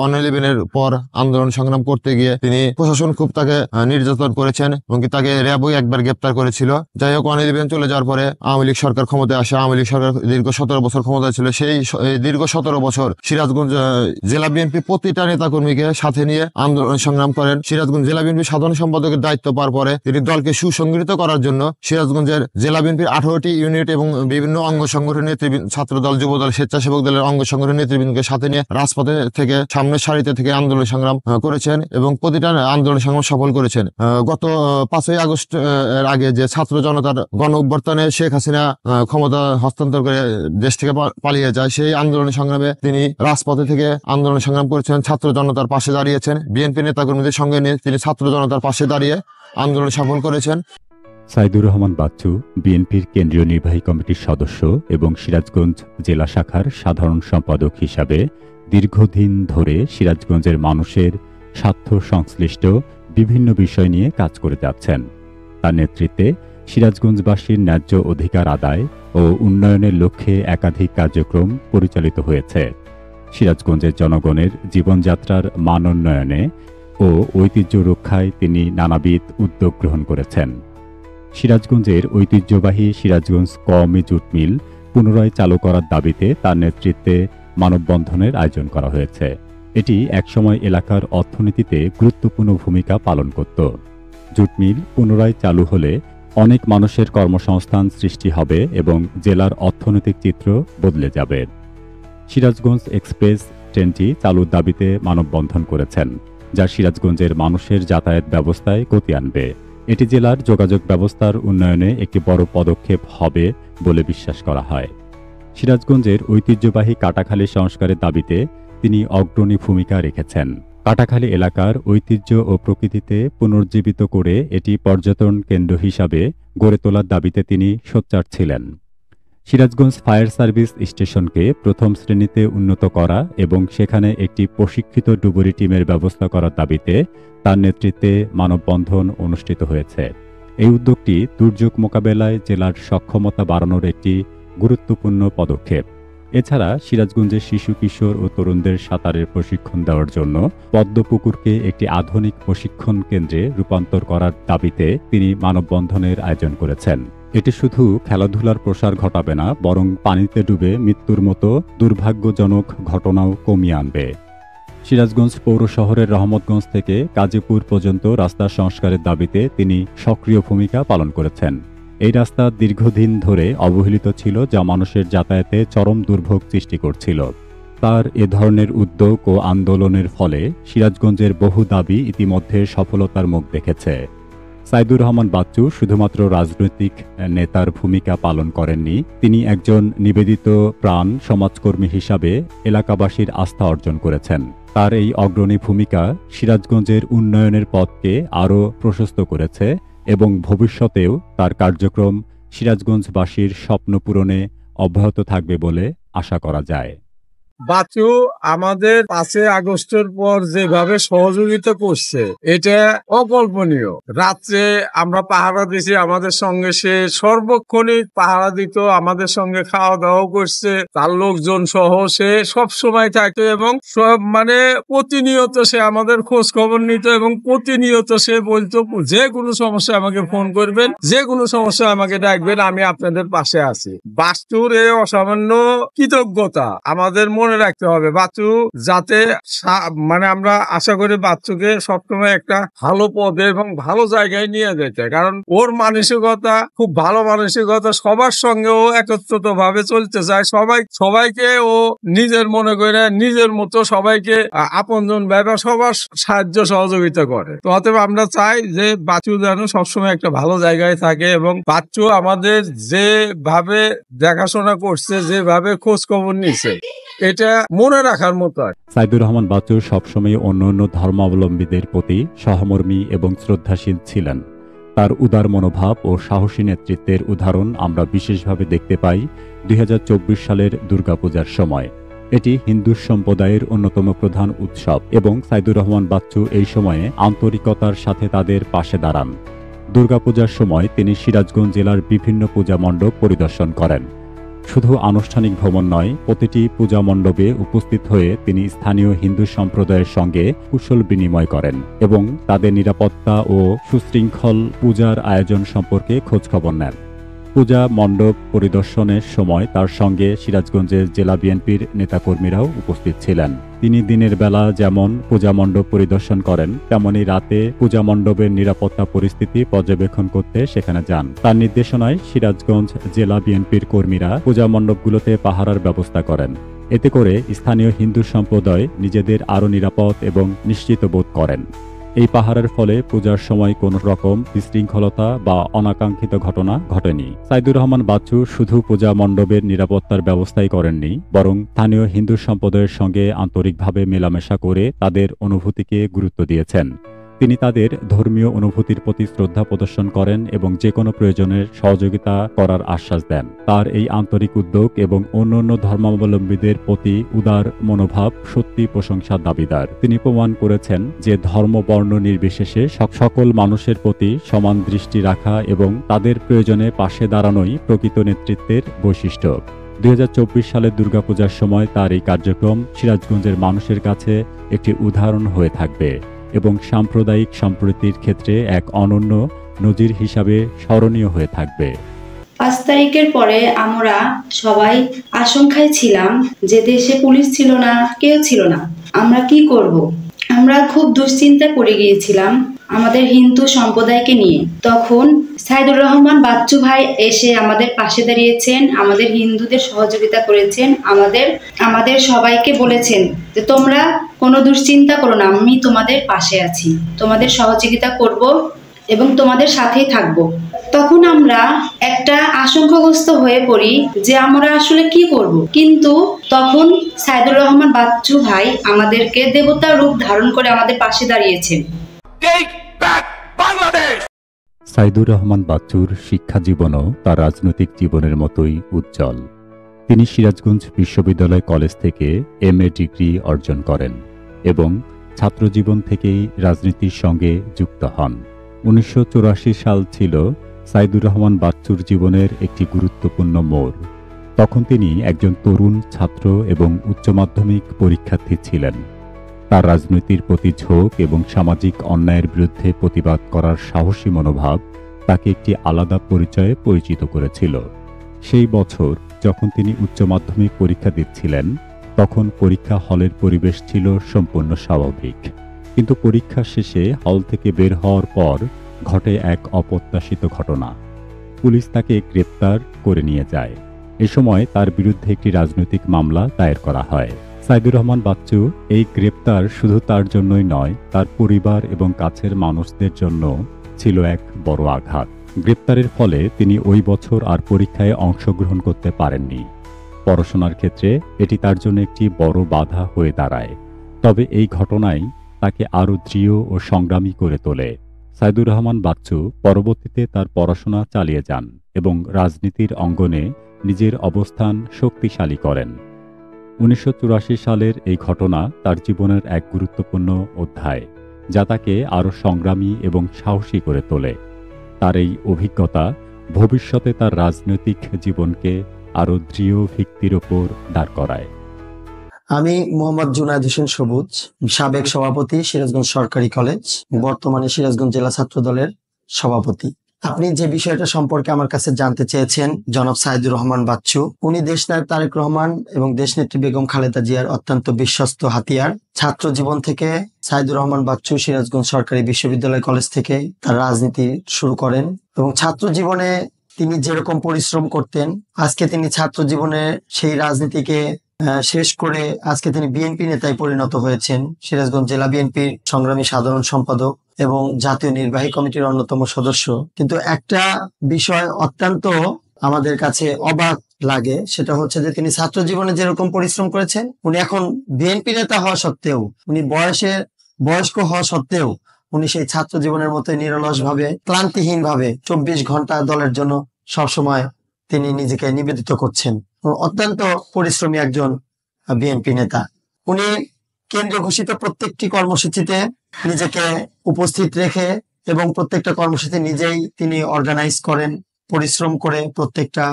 111-এর পর আন্দোলন সংগ্রাম করতে গিয়ে তিনি প্রশাসন খুব তাকে নির্যাতন করেছেন এবং তাকে র্যাবও একবার গ্রেপ্তার করেছিল। যাই হোক, 111 চলে যাওয়ার পরে আওয়ামী লীগ সরকার ক্ষমতায় আসে। আওয়ামী লীগ সরকার দীর্ঘ 17 বছর ক্ষমতায় ছিল। সেই দীর্ঘ 17 বছর সিরাজগঞ্জ জেলা বিএনপি প্রতিটা নেতাকর্মীকে সাথে নিয়ে আন্দোলন সংগ্রাম করেন। সিরাজগঞ্জ জেলা বিএনপি সাধারণ সম্পাদকের দায়িত্ব পাওয়ার পরে তিনি দলকে সুসংগঠিত করার জন্য সিরাজগঞ্জের জেলা বিএনপির 18টি ইউনিট এবং বিভিন্ন অঙ্গ সংগঠনের নেতৃবৃন্দ, ছাত্রদল, যুবদল, স্বেচ্ছাসেবক দলের অঙ্গ সংগঠনের নেতৃবৃন্দকে সাথে নিয়ে রাজপথে থেকে সামনের সারিতে থেকে আন্দোলন সংগ্রাম করেছেন এবং প্রতিটা আন্দোলন সংগ্রাম সফল করেছেন। গত 5ই আগস্ট এর আগে যে ছাত্র জনতার গণ অভ্যুত্থানে শেখ হাসিনা ক্ষমতা হস্তান্তর করে দেশ থেকে পালিয়ে যায়, সেই আন্দোলন সংগ্রামে তিনি রাজপথে থেকে আন্দোলন সংগ্রাম করেছেন, ছাত্র জনতার পাশে দাঁড়িয়েছেন। বিএনপি নেতাকর্মীদের সঙ্গে নিয়ে তিনি ছাত্র জনতার পাশে দাঁড়িয়ে আন্দোলন সফল করেছেন। সাইদুর রহমান বাচ্চু বিএনপির কেন্দ্রীয় নির্বাহী কমিটির সদস্য এবং সিরাজগঞ্জ জেলা শাখার সাধারণ সম্পাদক হিসাবে দীর্ঘদিন ধরে সিরাজগঞ্জের মানুষের স্বার্থ সংশ্লিষ্ট বিভিন্ন বিষয় নিয়ে কাজ করে যাচ্ছেন। তার নেতৃত্বে সিরাজগঞ্জবাসীর ন্যায্য অধিকার আদায় ও উন্নয়নের লক্ষ্যে একাধিক কার্যক্রম পরিচালিত হয়েছে। সিরাজগঞ্জের জনগণের জীবনযাত্রার মান উন্নয়নে ও ঐতিহ্য রক্ষায় তিনি নানাবিধ উদ্যোগ গ্রহণ করেছেন। সিরাজগঞ্জের ঐতিহ্যবাহী সিরাজগঞ্জ কওমি জুট মিল পুনরায় চালু করার দাবিতে তার নেতৃত্বে মানববন্ধনের আয়োজন করা হয়েছে। এটি একসময় এলাকার অর্থনীতিতে গুরুত্বপূর্ণ ভূমিকা পালন করত। জুট মিল পুনরায় চালু হলে অনেক মানুষের কর্মসংস্থান সৃষ্টি হবে এবং জেলার অর্থনৈতিক চিত্র বদলে যাবে। সিরাজগঞ্জ এক্সপ্রেস ট্রেনটি চালুর দাবিতে মানববন্ধন করেছেন, যা সিরাজগঞ্জের মানুষের যাতায়াত ব্যবস্থায় গতি আনবে। এটি জেলার যোগাযোগ ব্যবস্থার উন্নয়নে একটি বড় পদক্ষেপ হবে বলে বিশ্বাস করা হয়। সিরাজগঞ্জের ঐতিহ্যবাহী কাটাখালী সংস্কারের দাবিতে তিনি অগ্রণী ভূমিকা রেখেছেন। কাটাখালী এলাকার ঐতিহ্য ও প্রকৃতিতে পুনর্জীবিত করে এটি পর্যটন কেন্দ্র হিসাবে গড়ে তোলার দাবিতে তিনি সোচ্চার ছিলেন। সিরাজগঞ্জ ফায়ার সার্ভিস স্টেশনকে প্রথম শ্রেণীতে উন্নত করা এবং সেখানে একটি প্রশিক্ষিত ডুবুরি টিমের ব্যবস্থা করার দাবিতে তার নেতৃত্বে মানববন্ধন অনুষ্ঠিত হয়েছে। এই উদ্যোগটি দুর্যোগ মোকাবেলায় জেলার সক্ষমতা বাড়ানোর একটি গুরুত্বপূর্ণ পদক্ষেপ। এছাড়া সিরাজগঞ্জের শিশু কিশোর ও তরুণদের সাঁতারের প্রশিক্ষণ দেওয়ার জন্য পদ্মপুকুরকে একটি আধুনিক প্রশিক্ষণ কেন্দ্রে রূপান্তর করার দাবিতে তিনি মানববন্ধনের আয়োজন করেছেন। এটি শুধু খেলাধুলার প্রসার ঘটাবে না, বরং পানিতে ডুবে মৃত্যুর মতো দুর্ভাগ্যজনক ঘটনাও কমিয়ে আনবে। সিরাজগঞ্জ পৌর শহরের রহমতগঞ্জ থেকে গাজীপুর পর্যন্ত রাস্তা সংস্কারের দাবিতে তিনি সক্রিয় ভূমিকা পালন করেছেন। এই রাস্তা দীর্ঘদিন ধরে অবহেলিত ছিল, যা মানুষের যাতায়াতে চরম দুর্ভোগ সৃষ্টি করছিল। তার এ ধরনের উদ্যোগ ও আন্দোলনের ফলে সিরাজগঞ্জের বহু দাবি ইতিমধ্যে সফলতার মুখ দেখেছে। সাইদুর রহমান বাচ্চু শুধুমাত্র রাজনৈতিক নেতার ভূমিকা পালন করেননি, তিনি একজন নিবেদিত প্রাণ সমাজকর্মী হিসাবে এলাকাবাসীর আস্থা অর্জন করেছেন। তার এই অগ্রণী ভূমিকা সিরাজগঞ্জের উন্নয়নের পথকে আরও প্রশস্ত করেছে এবং ভবিষ্যতেও তার কার্যক্রম সিরাজগঞ্জবাসীর স্বপ্ন পূরণে অব্যাহত থাকবে বলে আশা করা যায়। বাচ্চু আমাদের 5 আগস্টের পর যেভাবে সহযোগিতা করছে এটা অকল্পনীয়। রাত্রে আমরা পাহারা দিছি, আমাদের সঙ্গে সে সর্বক্ষণই পাহারা দিত, আমাদের সঙ্গে খাওয়া দাওয়া করছে, তার লোকজন সহ সে সব সময় থাকতো এবং সব প্রতিনিয়ত সে আমাদের খোঁজ খবর নিত এবং প্রতিনিয়ত সে বলতো যে কোনো সমস্যা আমাকে ফোন করবেন, যে কোনো সমস্যা আমাকে ডাকবেন, আমি আপনাদের পাশে আছি। বাচ্চুর এই অসামান্য কৃতজ্ঞতা আমাদের মনে রাখতে হবে। বাচ্চু যাতে আমরা আশা করি বাচ্চুকে সবসময় একটা ভালো পদে এবং ভালো জায়গায় নিয়ে যেতে, কারণ ওর মানসিকতা খুব ভালো মানসিকতা, সবার সঙ্গে ও একত্রিত ভাবে চলতে চায়, সবাইকে ও নিজের মনে করে নিজের মতো সবাইকে আপনজন ভেবে সবার সাহায্য সহযোগিতা করে। তো অতএব আমরা চাই যে বাচ্চু যেন সবসময় একটা ভালো জায়গায় থাকে এবং বাচ্চু আমাদের যেভাবে দেখাশোনা করছে, যেভাবে খোঁজ খবর নিচ্ছে, এটা মনে রাখার মতো। সাইদুর রহমান বাচ্চু সবসময় অন্যান্য ধর্মাবলম্বীদের প্রতি সহমর্মী এবং শ্রদ্ধাশীল ছিলেন। তার উদার মনোভাব ও সাহসী নেতৃত্বের উদাহরণ আমরা বিশেষভাবে দেখতে পাই 2024 সালের দুর্গাপূজার সময়। এটি হিন্দু সম্প্রদায়ের অন্যতম প্রধান উৎসব এবং সাইদুর রহমান বাচ্চু এই সময়ে আন্তরিকতার সাথে তাদের পাশে দাঁড়ান। দুর্গাপূজার সময় তিনি সিরাজগঞ্জ জেলার বিভিন্ন পূজা মণ্ডপ পরিদর্শন করেন। শুধু আনুষ্ঠানিক ভ্রমণ নয়, প্রতিটি পূজা মণ্ডপে উপস্থিত হয়ে তিনি স্থানীয় হিন্দু সম্প্রদায়ের সঙ্গে কুশল বিনিময় করেন এবং তাদের নিরাপত্তা ও সুশৃঙ্খল পূজার আয়োজন সম্পর্কে খোঁজখবর নেন। পূজা মণ্ডপ পরিদর্শনের সময় তার সঙ্গে সিরাজগঞ্জের জেলা বিএনপির নেতাকর্মীরাও উপস্থিত ছিলেন। তিনি দিনের বেলা যেমন পূজা মণ্ডপ পরিদর্শন করেন, তেমনি রাতে পূজা মণ্ডপের নিরাপত্তা পরিস্থিতি পর্যবেক্ষণ করতে সেখানে যান। তার নির্দেশনায় সিরাজগঞ্জ জেলা বিএনপির কর্মীরা পূজা মণ্ডপগুলোতে পাহারার ব্যবস্থা করেন। এতে করে স্থানীয় হিন্দু সম্প্রদায় নিজেদের আরও নিরাপদ এবং নিশ্চিত বোধ করেন। এই পাহারার ফলে পূজার সময় কোনো রকম বিশৃঙ্খলতা বা অনাকাঙ্ক্ষিত ঘটনা ঘটেনি। সাইদুর রহমান বাচ্চু শুধু পূজা মণ্ডপের নিরাপত্তার ব্যবস্থাই করেননি, বরং স্থানীয় হিন্দু সম্প্রদায়ের সঙ্গে আন্তরিকভাবে মেলামেশা করে তাদের অনুভূতিকে গুরুত্ব দিয়েছেন। তিনি তাদের ধর্মীয় অনুভূতির প্রতি শ্রদ্ধা প্রদর্শন করেন এবং যে কোনো প্রয়োজনের সহযোগিতা করার আশ্বাস দেন। তার এই আন্তরিক উদ্যোগ এবং অন্যান্য ধর্মাবলম্বীদের প্রতি উদার মনোভাব সত্যি প্রশংসার দাবিদার। তিনি প্রমাণ করেছেন যে ধর্ম বর্ণ নির্বিশেষে সকল মানুষের প্রতি সমান দৃষ্টি রাখা এবং তাদের প্রয়োজনে পাশে দাঁড়ানোই প্রকৃত নেতৃত্বের বৈশিষ্ট্য। 2024 সালের দুর্গাপূজার সময় তার এই কার্যক্রম সিরাজগঞ্জের মানুষের কাছে একটি উদাহরণ হয়ে থাকবে এবং সাম্প্রদায়িক সম্প্রীতির ক্ষেত্রে এক অনন্য নজির হিসাবে স্মরণীয় হয়ে থাকবে। 5 তারিখের পরে আমরা সবাই আশঙ্কায় ছিলাম যে দেশে পুলিশ ছিল না, কেউ ছিল না, আমরা কি করব। আমরা খুব দুশ্চিন্তায় পড়ে গিয়েছিলাম আমাদের হিন্দু সম্প্রদায়কে নিয়ে। তখন সাইদুর রহমান বাচ্চু ভাই এসে আমাদের পাশে দাঁড়িয়েছেন, আমাদের হিন্দুদের সহযোগিতা করেছেন, আমাদের সবাইকে বলেছেন যে তোমরা কোনো দুশ্চিন্তা করো না, আমি তোমাদের পাশে আছি, তোমাদের সহযোগিতা করব এবং তোমাদের সাথেই থাকব। তখন আমরা একটা আশঙ্কাগ্রস্ত হয়ে পড়ি যে আমরা আসলে কি করব। কিন্তু তখন সাইদুর রহমান বাচ্চু ভাই আমাদেরকে দেবতার রূপ ধারণ করে আমাদের পাশে দাঁড়িয়েছেন। সাইদুর রহমান বাচ্চুর শিক্ষা জীবনও তার রাজনৈতিক জীবনের মতোই উজ্জ্বল। তিনি সিরাজগঞ্জ বিশ্ববিদ্যালয় কলেজ থেকে MA ডিগ্রি অর্জন করেন এবং ছাত্রজীবন থেকেই রাজনীতির সঙ্গে যুক্ত হন। 1984 সাল ছিল সাইদুর রহমান বাচ্চুর জীবনের একটি গুরুত্বপূর্ণ মোড়। তখন তিনি একজন তরুণ ছাত্র এবং উচ্চ মাধ্যমিক পরীক্ষার্থী ছিলেন। তার রাজনীতির প্রতি ঝোঁক এবং সামাজিক অন্যায়ের বিরুদ্ধে প্রতিবাদ করার সাহসী মনোভাব তাকে একটি আলাদা পরিচয়ে পরিচিত করেছিল। সেই বছর যখন তিনি উচ্চ মাধ্যমিক পরীক্ষা দিচ্ছিলেন, তখন পরীক্ষা হলের পরিবেশ ছিল সম্পূর্ণ স্বাভাবিক। কিন্তু পরীক্ষা শেষে হল থেকে বের হওয়ার পর ঘটে এক অপ্রত্যাশিত ঘটনা। পুলিশ তাকে গ্রেপ্তার করে নিয়ে যায়। এ সময় তার বিরুদ্ধে একটি রাজনৈতিক মামলা দায়ের করা হয়। সাইদুর রহমান বাচ্চু এই গ্রেপ্তার শুধু তার জন্যই নয়, তার পরিবার এবং কাছের মানুষদের জন্য ছিল এক বড় আঘাত। গ্রেপ্তারের ফলে তিনি ওই বছর আর পরীক্ষায় অংশগ্রহণ করতে পারেননি। পড়াশোনার ক্ষেত্রে এটি তার জন্য একটি বড় বাধা হয়ে দাঁড়ায়। তবে এই ঘটনাই তাকে আরও দৃঢ় ও সংগ্রামী করে তোলে। সাইদুর রহমান বাচ্চু পরবর্তীতে তার পড়াশোনা চালিয়ে যান এবং রাজনীতির অঙ্গনে নিজের অবস্থান শক্তিশালী করেন। 1984 সালের এই ঘটনা তার জীবনের এক গুরুত্বপূর্ণ অধ্যায়, যা তাকে আরও সংগ্রামী এবং সাহসী করে তোলে। তার এই অভিজ্ঞতা ভবিষ্যতে তার রাজনৈতিক জীবনকে আরও দৃঢ় ভিত্তির ওপর দাঁড় করায়। আমি মোহাম্মদ জুনায়েদ হোসেন সবুজ, সাবেক সভাপতি সিরাজগঞ্জ সরকারি কলেজ, বর্তমানে সিরাজগঞ্জ জেলা ছাত্র দলের সভাপতি। আপনি যে বিষয়টা সম্পর্কে আমার কাছে জানতে চেয়েছেন, জনাব সাইদুর রহমান বাচ্চু, উনি দেশনায়ক তারেক রহমান এবং দেশনেত্রী বেগম খালেদা জিয়ার অত্যন্ত বিশ্বস্ত হাতিয়ার। ছাত্র জীবন থেকে সাইদুর রহমান বাচ্চু সিরাজগঞ্জ সরকারি বিশ্ববিদ্যালয় কলেজ থেকে তার রাজনীতি শুরু করেন এবং ছাত্র জীবনে তিনি যেরকম পরিশ্রম করতেন, আজকে তিনি ছাত্র জীবনে সেই রাজনীতিকে শেষ করে আজকে তিনি বিএনপি নেতায় পরিণত হয়েছেন। সিরাজগঞ্জ জেলা বিএনপির সংগ্রামী সাধারণ সম্পাদক এবং জাতীয় নির্বাহী কমিটির অন্যতম সদস্য। কিন্তু একটা বিষয় অত্যন্ত আমাদের কাছে অবাক লাগে, সেটা হচ্ছে যে তিনি ছাত্র জীবনে যেরকম পরিশ্রম করেছেন, উনি এখন বিএনপি নেতা হওয়া সত্ত্বেও, উনি বয়স্ক হওয়া সত্ত্বেও উনি সেই ছাত্র জীবনের মতো নিরলস ভাবে, ক্লান্তিহীন ভাবে 24 ঘন্টা দলের জন্য সবসময় তিনি নিজেকে নিবেদিত করছেন। অত্যন্ত পরিশ্রমী একজন বিএনপি নেতা। উনি কেন্দ্রীয় ঘোষিত প্রত্যেকটি কর্মসূচিতে নিজেকে উপস্থিত রেখে এবং প্রত্যেকটা কর্মসূচি নিজেই তিনি অর্গানাইজ করেন, পরিশ্রম করে প্রত্যেকটা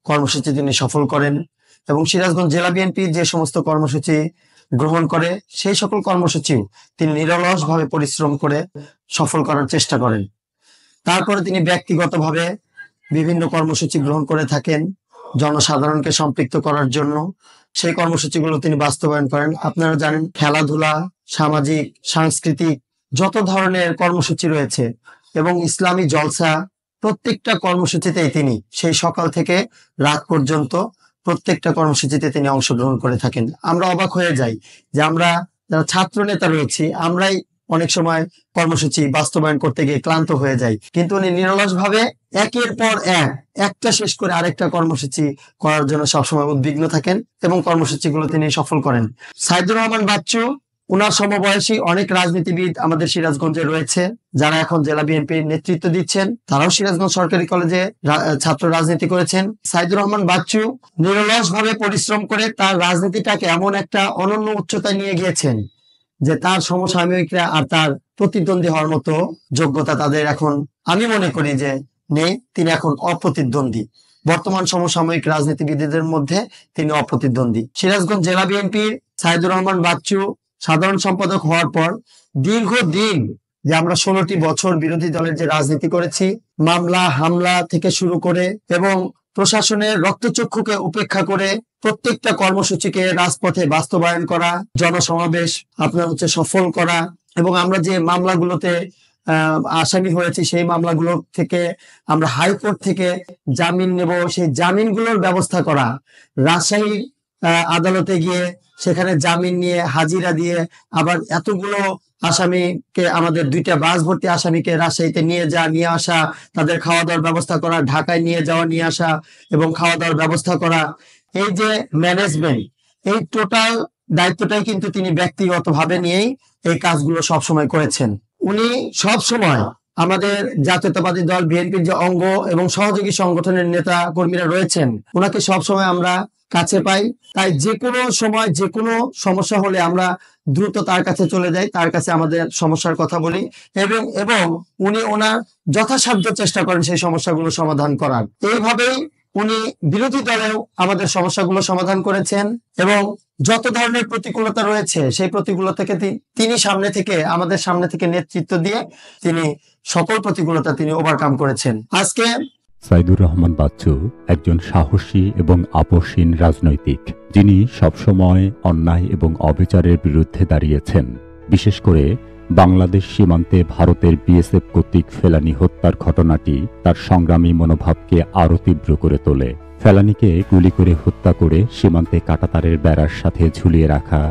কর্মসূচি তিনি সফল করেন এবং সিরাজগঞ্জ জেলা বিএনপি যে সমস্ত কর্মসূচি গ্রহণ করে সেই সকল কর্মসূচিও তিনি নিরলস ভাবে পরিশ্রম করে সফল করার চেষ্টা করেন। তারপরে তিনি ব্যক্তিগতভাবে বিভিন্ন কর্মসূচি গ্রহণ করে থাকেন জনসাধারণকে সম্পৃক্ত করার জন্য। সেই কর্মসূচিগুলো তিনি বাস্তবায়ন করেন। আপনারা জানেন, খেলাধুলা, সামাজিক, সাংস্কৃতিক যত ধরনের কর্মসূচি রয়েছে এবং ইসলামী জলসা, প্রত্যেকটা কর্মসূচিতেই তিনি সেই সকাল থেকে রাত পর্যন্ত প্রত্যেকটা কর্মসূচিতে তিনি অংশগ্রহণ করে থাকেন। আমরা অবাক হয়ে যাই যে আমরা যারা ছাত্র নেতা রয়েছি, আমরাই অনেক সময় কর্মসূচি বাস্তবায়ন করতে গিয়ে ক্লান্ত হয়ে যাই, কিন্তু উনি নিরলস ভাবে একের পর একটা শেষ করে আরেকটা কর্মসূচি করার জন্য সবসময় উদ্বিগ্ন থাকেন এবং কর্মসূচিগুলো তিনি সফল করেন। সাইদুর রহমান বাচ্চু, উনার সমবয়সী অনেক রাজনীতিবিদ আমাদের সিরাজগঞ্জে রয়েছে যারা এখন জেলা বিএনপির নেতৃত্ব দিচ্ছেন। তারাও সিরাজগঞ্জ সরকারি কলেজে ছাত্র রাজনীতি করেছেন। সাইদুর রহমান বাচ্চু নিরলস ভাবে পরিশ্রম করে তার রাজনীতিটাকে এমন একটা অনন্য উচ্চতায় নিয়ে গিয়েছেন যে তার সমসাময়িকরা আর তার প্রতিদ্বন্দ্বী হওয়ার মতো যোগ্যতা তাদের এখন, আমি মনে করি যে নেই। তিনি এখন অপ্রতিদ্বন্দ্বী। বর্তমান সমসাময়িক রাজনীতিবিদদের মধ্যে তিনি অপ্রতিদ্বন্দ্বী। সিরাজগঞ্জ জেলা বিএনপির সাইদুর রহমান বাচ্চু সাধারণ সম্পাদক হওয়ার পর দীর্ঘদিন যে আমরা 16টি বছর বিরোধী দলের যে রাজনীতি করেছি, মামলা হামলা থেকে শুরু করে এবং প্রশাসনের রক্তচক্ষুকে উপেক্ষা করে প্রত্যেকটা কর্মসূচিকে রাজপথে বাস্তবায়ন করা, জনসমাবেশ আপনার সফল করা এবং আমরা যে মামলাগুলোতে আসামি হয়েছি সেই মামলাগুলো থেকে আমরা হাইকোর্ট থেকে জামিন নেব, সেই জামিনগুলোর ব্যবস্থা করা, রাজশাহী আদালতে গিয়ে সেখানে জামিন নিয়ে হাজিরা দিয়ে আবার এতগুলো আসামিকে, আমাদের 2টা বাস ভর্তি আসামিকে রাজশাহীতে নিয়ে আসা, তাদের খাওয়া দাওয়ার ব্যবস্থা করা, ঢাকায় নিয়ে যাওয়া নিয়ে আসা এবং খাওয়া দাওয়ার ব্যবস্থা করা, এই যে ম্যানেজমেন্ট, এই টোটাল দায়িত্বটাই কিন্তু তিনি ব্যক্তিগতভাবে নিয়েই এই কাজগুলো সবসময় করেছেন। উনি সবসময় আমাদের জাতীয়তাবাদী দল বিএনপির যে অঙ্গ এবং সহযোগী সংগঠনের নেতা কর্মীরা রয়েছেন, ওনাকে সবসময় আমরা কাছে পাই। তাই যে কোনো সময় যে কোনো সমস্যা হলে আমরা দ্রুত তার কাছে চলে যাই, তার কাছে আমাদের সমস্যার কথা বলি এবং উনি ওনার যথাসাধ্য চেষ্টা করেন সেই সমস্যাগুলো সমাধান করার। এইভাবেই উনি বিরোধী দলেও আমাদের সমস্যাগুলো সমাধান করেছেন এবং যত ধরনের প্রতিকূলতা রয়েছে সেই প্রতিকূলতাকে তিনি আমাদের সামনে থেকে নেতৃত্ব দিয়ে তিনি সকল প্রতিকূলতা তিনি ওভারকাম করেছেন। আজকে সাইদুর রহমান বাচ্চু একজন সাহসী এবং আপোষহীন রাজনৈতিক, যিনি সবসময় অন্যায় এবং অবিচারের বিরুদ্ধে দাঁড়িয়েছেন। বিশেষ করে বাংলাদেশ সীমান্তে ভারতের বিএসএফ কর্তৃক ফেলানী হত্যার ঘটনাটি তার সংগ্রামী মনোভাবকে আরও তীব্র করে তোলে। ফেলানীকে গুলি করে হত্যা করে সীমান্তে কাঁটাতারের বেড়ার সাথে ঝুলিয়ে রাখা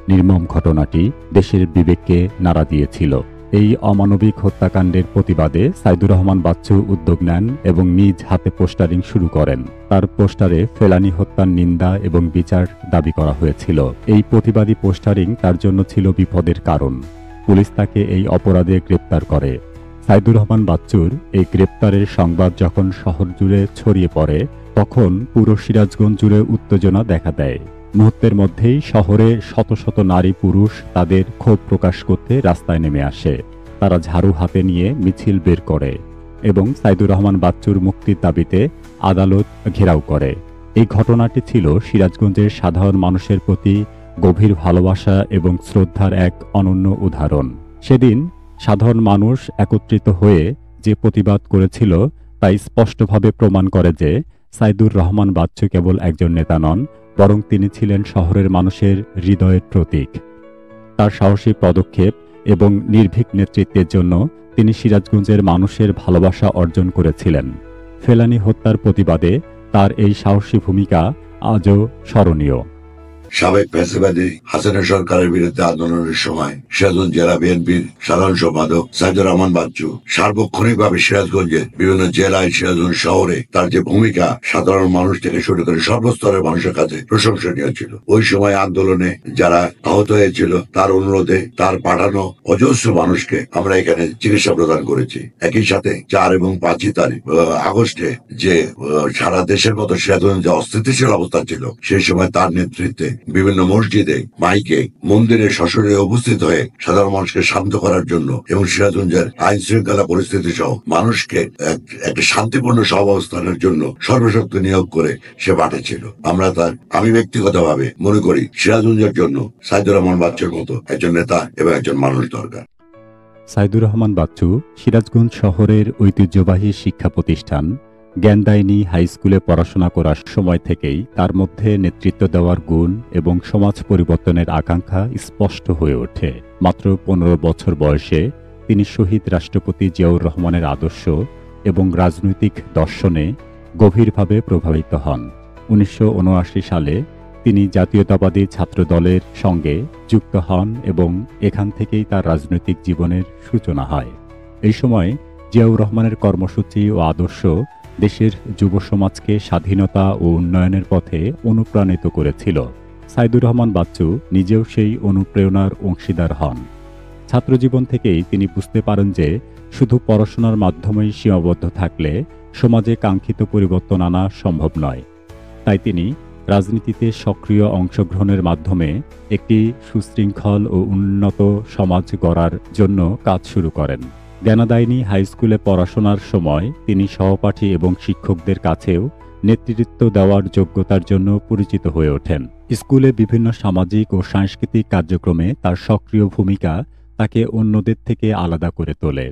নির্মম ঘটনাটি দেশের বিবেককে নাড়া দিয়েছিল। এই অমানবিক হত্যাকাণ্ডের প্রতিবাদে সাইদুর রহমান বাচ্চু উদ্যোগ নেন এবং নিজ হাতে পোস্টারিং শুরু করেন। তার পোস্টারে ফেলানী হত্যার নিন্দা এবং বিচার দাবি করা হয়েছিল। এই প্রতিবাদী পোস্টারিং তার জন্য ছিল বিপদের কারণ। পুলিশ তাকে এই অপরাধে গ্রেপ্তার করে। সাইদুর রহমান বাচ্চুর এই গ্রেপ্তারের সংবাদ যখন শহর জুড়ে ছড়িয়ে পড়ে, তখন পুরো সিরাজগঞ্জ জুড়ে উত্তেজনা দেখা দেয়। মুহূর্তের মধ্যেই শহরে শত শত নারী পুরুষ তাদের ক্ষোভ প্রকাশ করতে রাস্তায় নেমে আসে। তারা ঝাড়ু হাতে নিয়ে মিছিল বের করে এবং সাইদুর রহমান বাচ্চুর মুক্তির দাবিতে আদালত ঘেরাও করে। এই ঘটনাটি ছিল সিরাজগঞ্জের সাধারণ মানুষের প্রতি গভীর ভালোবাসা এবং শ্রদ্ধার এক অনন্য উদাহরণ। সেদিন সাধারণ মানুষ একত্রিত হয়ে যে প্রতিবাদ করেছিল তা স্পষ্টভাবে প্রমাণ করে যে সাইদুর রহমান বাচ্চু কেবল একজন নেতা নন, বরং তিনি ছিলেন শহরের মানুষের হৃদয়ের প্রতীক। তার সাহসী পদক্ষেপ এবং নির্ভীক নেতৃত্বের জন্য তিনি সিরাজগঞ্জের মানুষের ভালোবাসা অর্জন করেছিলেন। ফেলানী হত্যার প্রতিবাদে তার এই সাহসী ভূমিকা আজও স্মরণীয়। সাবেক ফ্যাসিবাদী হাসিনা সরকারের বিরুদ্ধে আন্দোলনের সময় সিরাজগঞ্জ জেলা বিএনপির সাধারণ সম্পাদক সাইদুর রহমান বাচ্চু সার্বক্ষণিকভাবে সিরাজগঞ্জের বিভিন্ন জেলায়, সিরাজগঞ্জ শহরে তার যে ভূমিকা সাধারণ মানুষ থেকে শুরু করে সর্বস্তরের মানুষের কাছে প্রশংসনীয় ছিল। ওই সময় আন্দোলনে যারা আহত হয়েছিল তার অনুরোধে তার পাঠানো অজস্র মানুষকে আমরা এখানে চিকিৎসা প্রদান করেছি। একই সাথে 4 এবং 5 তারিখ আগস্টে যে সারা দেশের মতো সিরাজগঞ্জ যে অস্থিতিশীল অবস্থা ছিল, সেই সময় তার নেতৃত্বে বিভিন্ন মসজিদে, মাইকে, মন্দিরে সশরীরে উপস্থিত হয়ে সাধারণ মানুষকে শান্ত করার জন্য এবং সিরাজগঞ্জের আইন শৃঙ্খলা পরিস্থিতি সহ মানুষকে একটা শান্তিপূর্ণ সহাবস্থানের জন্য সর্বশক্তি নিয়োগ করে সে পাঠিয়েছিল। আমি ব্যক্তিগতভাবে মনে করি সিরাজগঞ্জের জন্য সাইদুর রহমান বাচ্চুর মতো একজন নেতা এবং একজন মানুষ দরকার। সাইদুর রহমান বাচ্চু সিরাজগঞ্জ শহরের ঐতিহ্যবাহী শিক্ষা প্রতিষ্ঠান জ্ঞানদায়িনী হাই স্কুলে পড়াশোনা করার সময় থেকেই তার মধ্যে নেতৃত্ব দেওয়ার গুণ এবং সমাজ পরিবর্তনের আকাঙ্ক্ষা স্পষ্ট হয়ে ওঠে। মাত্র 15 বছর বয়সে তিনি শহীদ রাষ্ট্রপতি জিয়াউর রহমানের আদর্শ এবং রাজনৈতিক দর্শনে গভীরভাবে প্রভাবিত হন। 1979 সালে তিনি জাতীয়তাবাদী ছাত্র দলের সঙ্গে যুক্ত হন এবং এখান থেকেই তার রাজনৈতিক জীবনের সূচনা হয়। এই সময় জিয়াউর রহমানের কর্মসূচি ও আদর্শ দেশের যুব সমাজকে স্বাধীনতা ও উন্নয়নের পথে অনুপ্রাণিত করেছিল। সাইদুর রহমান বাচ্চু নিজেও সেই অনুপ্রেরণার অংশীদার হন। ছাত্রজীবন থেকেই তিনি বুঝতে পারেন যে শুধু পড়াশোনার মাধ্যমেই সীমাবদ্ধ থাকলে সমাজে কাঙ্ক্ষিত পরিবর্তন আনা সম্ভব নয়। তাই তিনি রাজনীতিতে সক্রিয় অংশগ্রহণের মাধ্যমে একটি সুশৃঙ্খল ও উন্নত সমাজ গড়ার জন্য কাজ শুরু করেন। জ্ঞানদায়িনী হাই স্কুলে পড়াশোনার সময় তিনি সহপাঠী এবং শিক্ষকদের কাছেও নেতৃত্ব দেওয়ার যোগ্যতার জন্য পরিচিত হয়ে ওঠেন। স্কুলে বিভিন্ন সামাজিক ও সাংস্কৃতিক কার্যক্রমে তার সক্রিয় ভূমিকা তাকে অন্যদের থেকে আলাদা করে তোলে।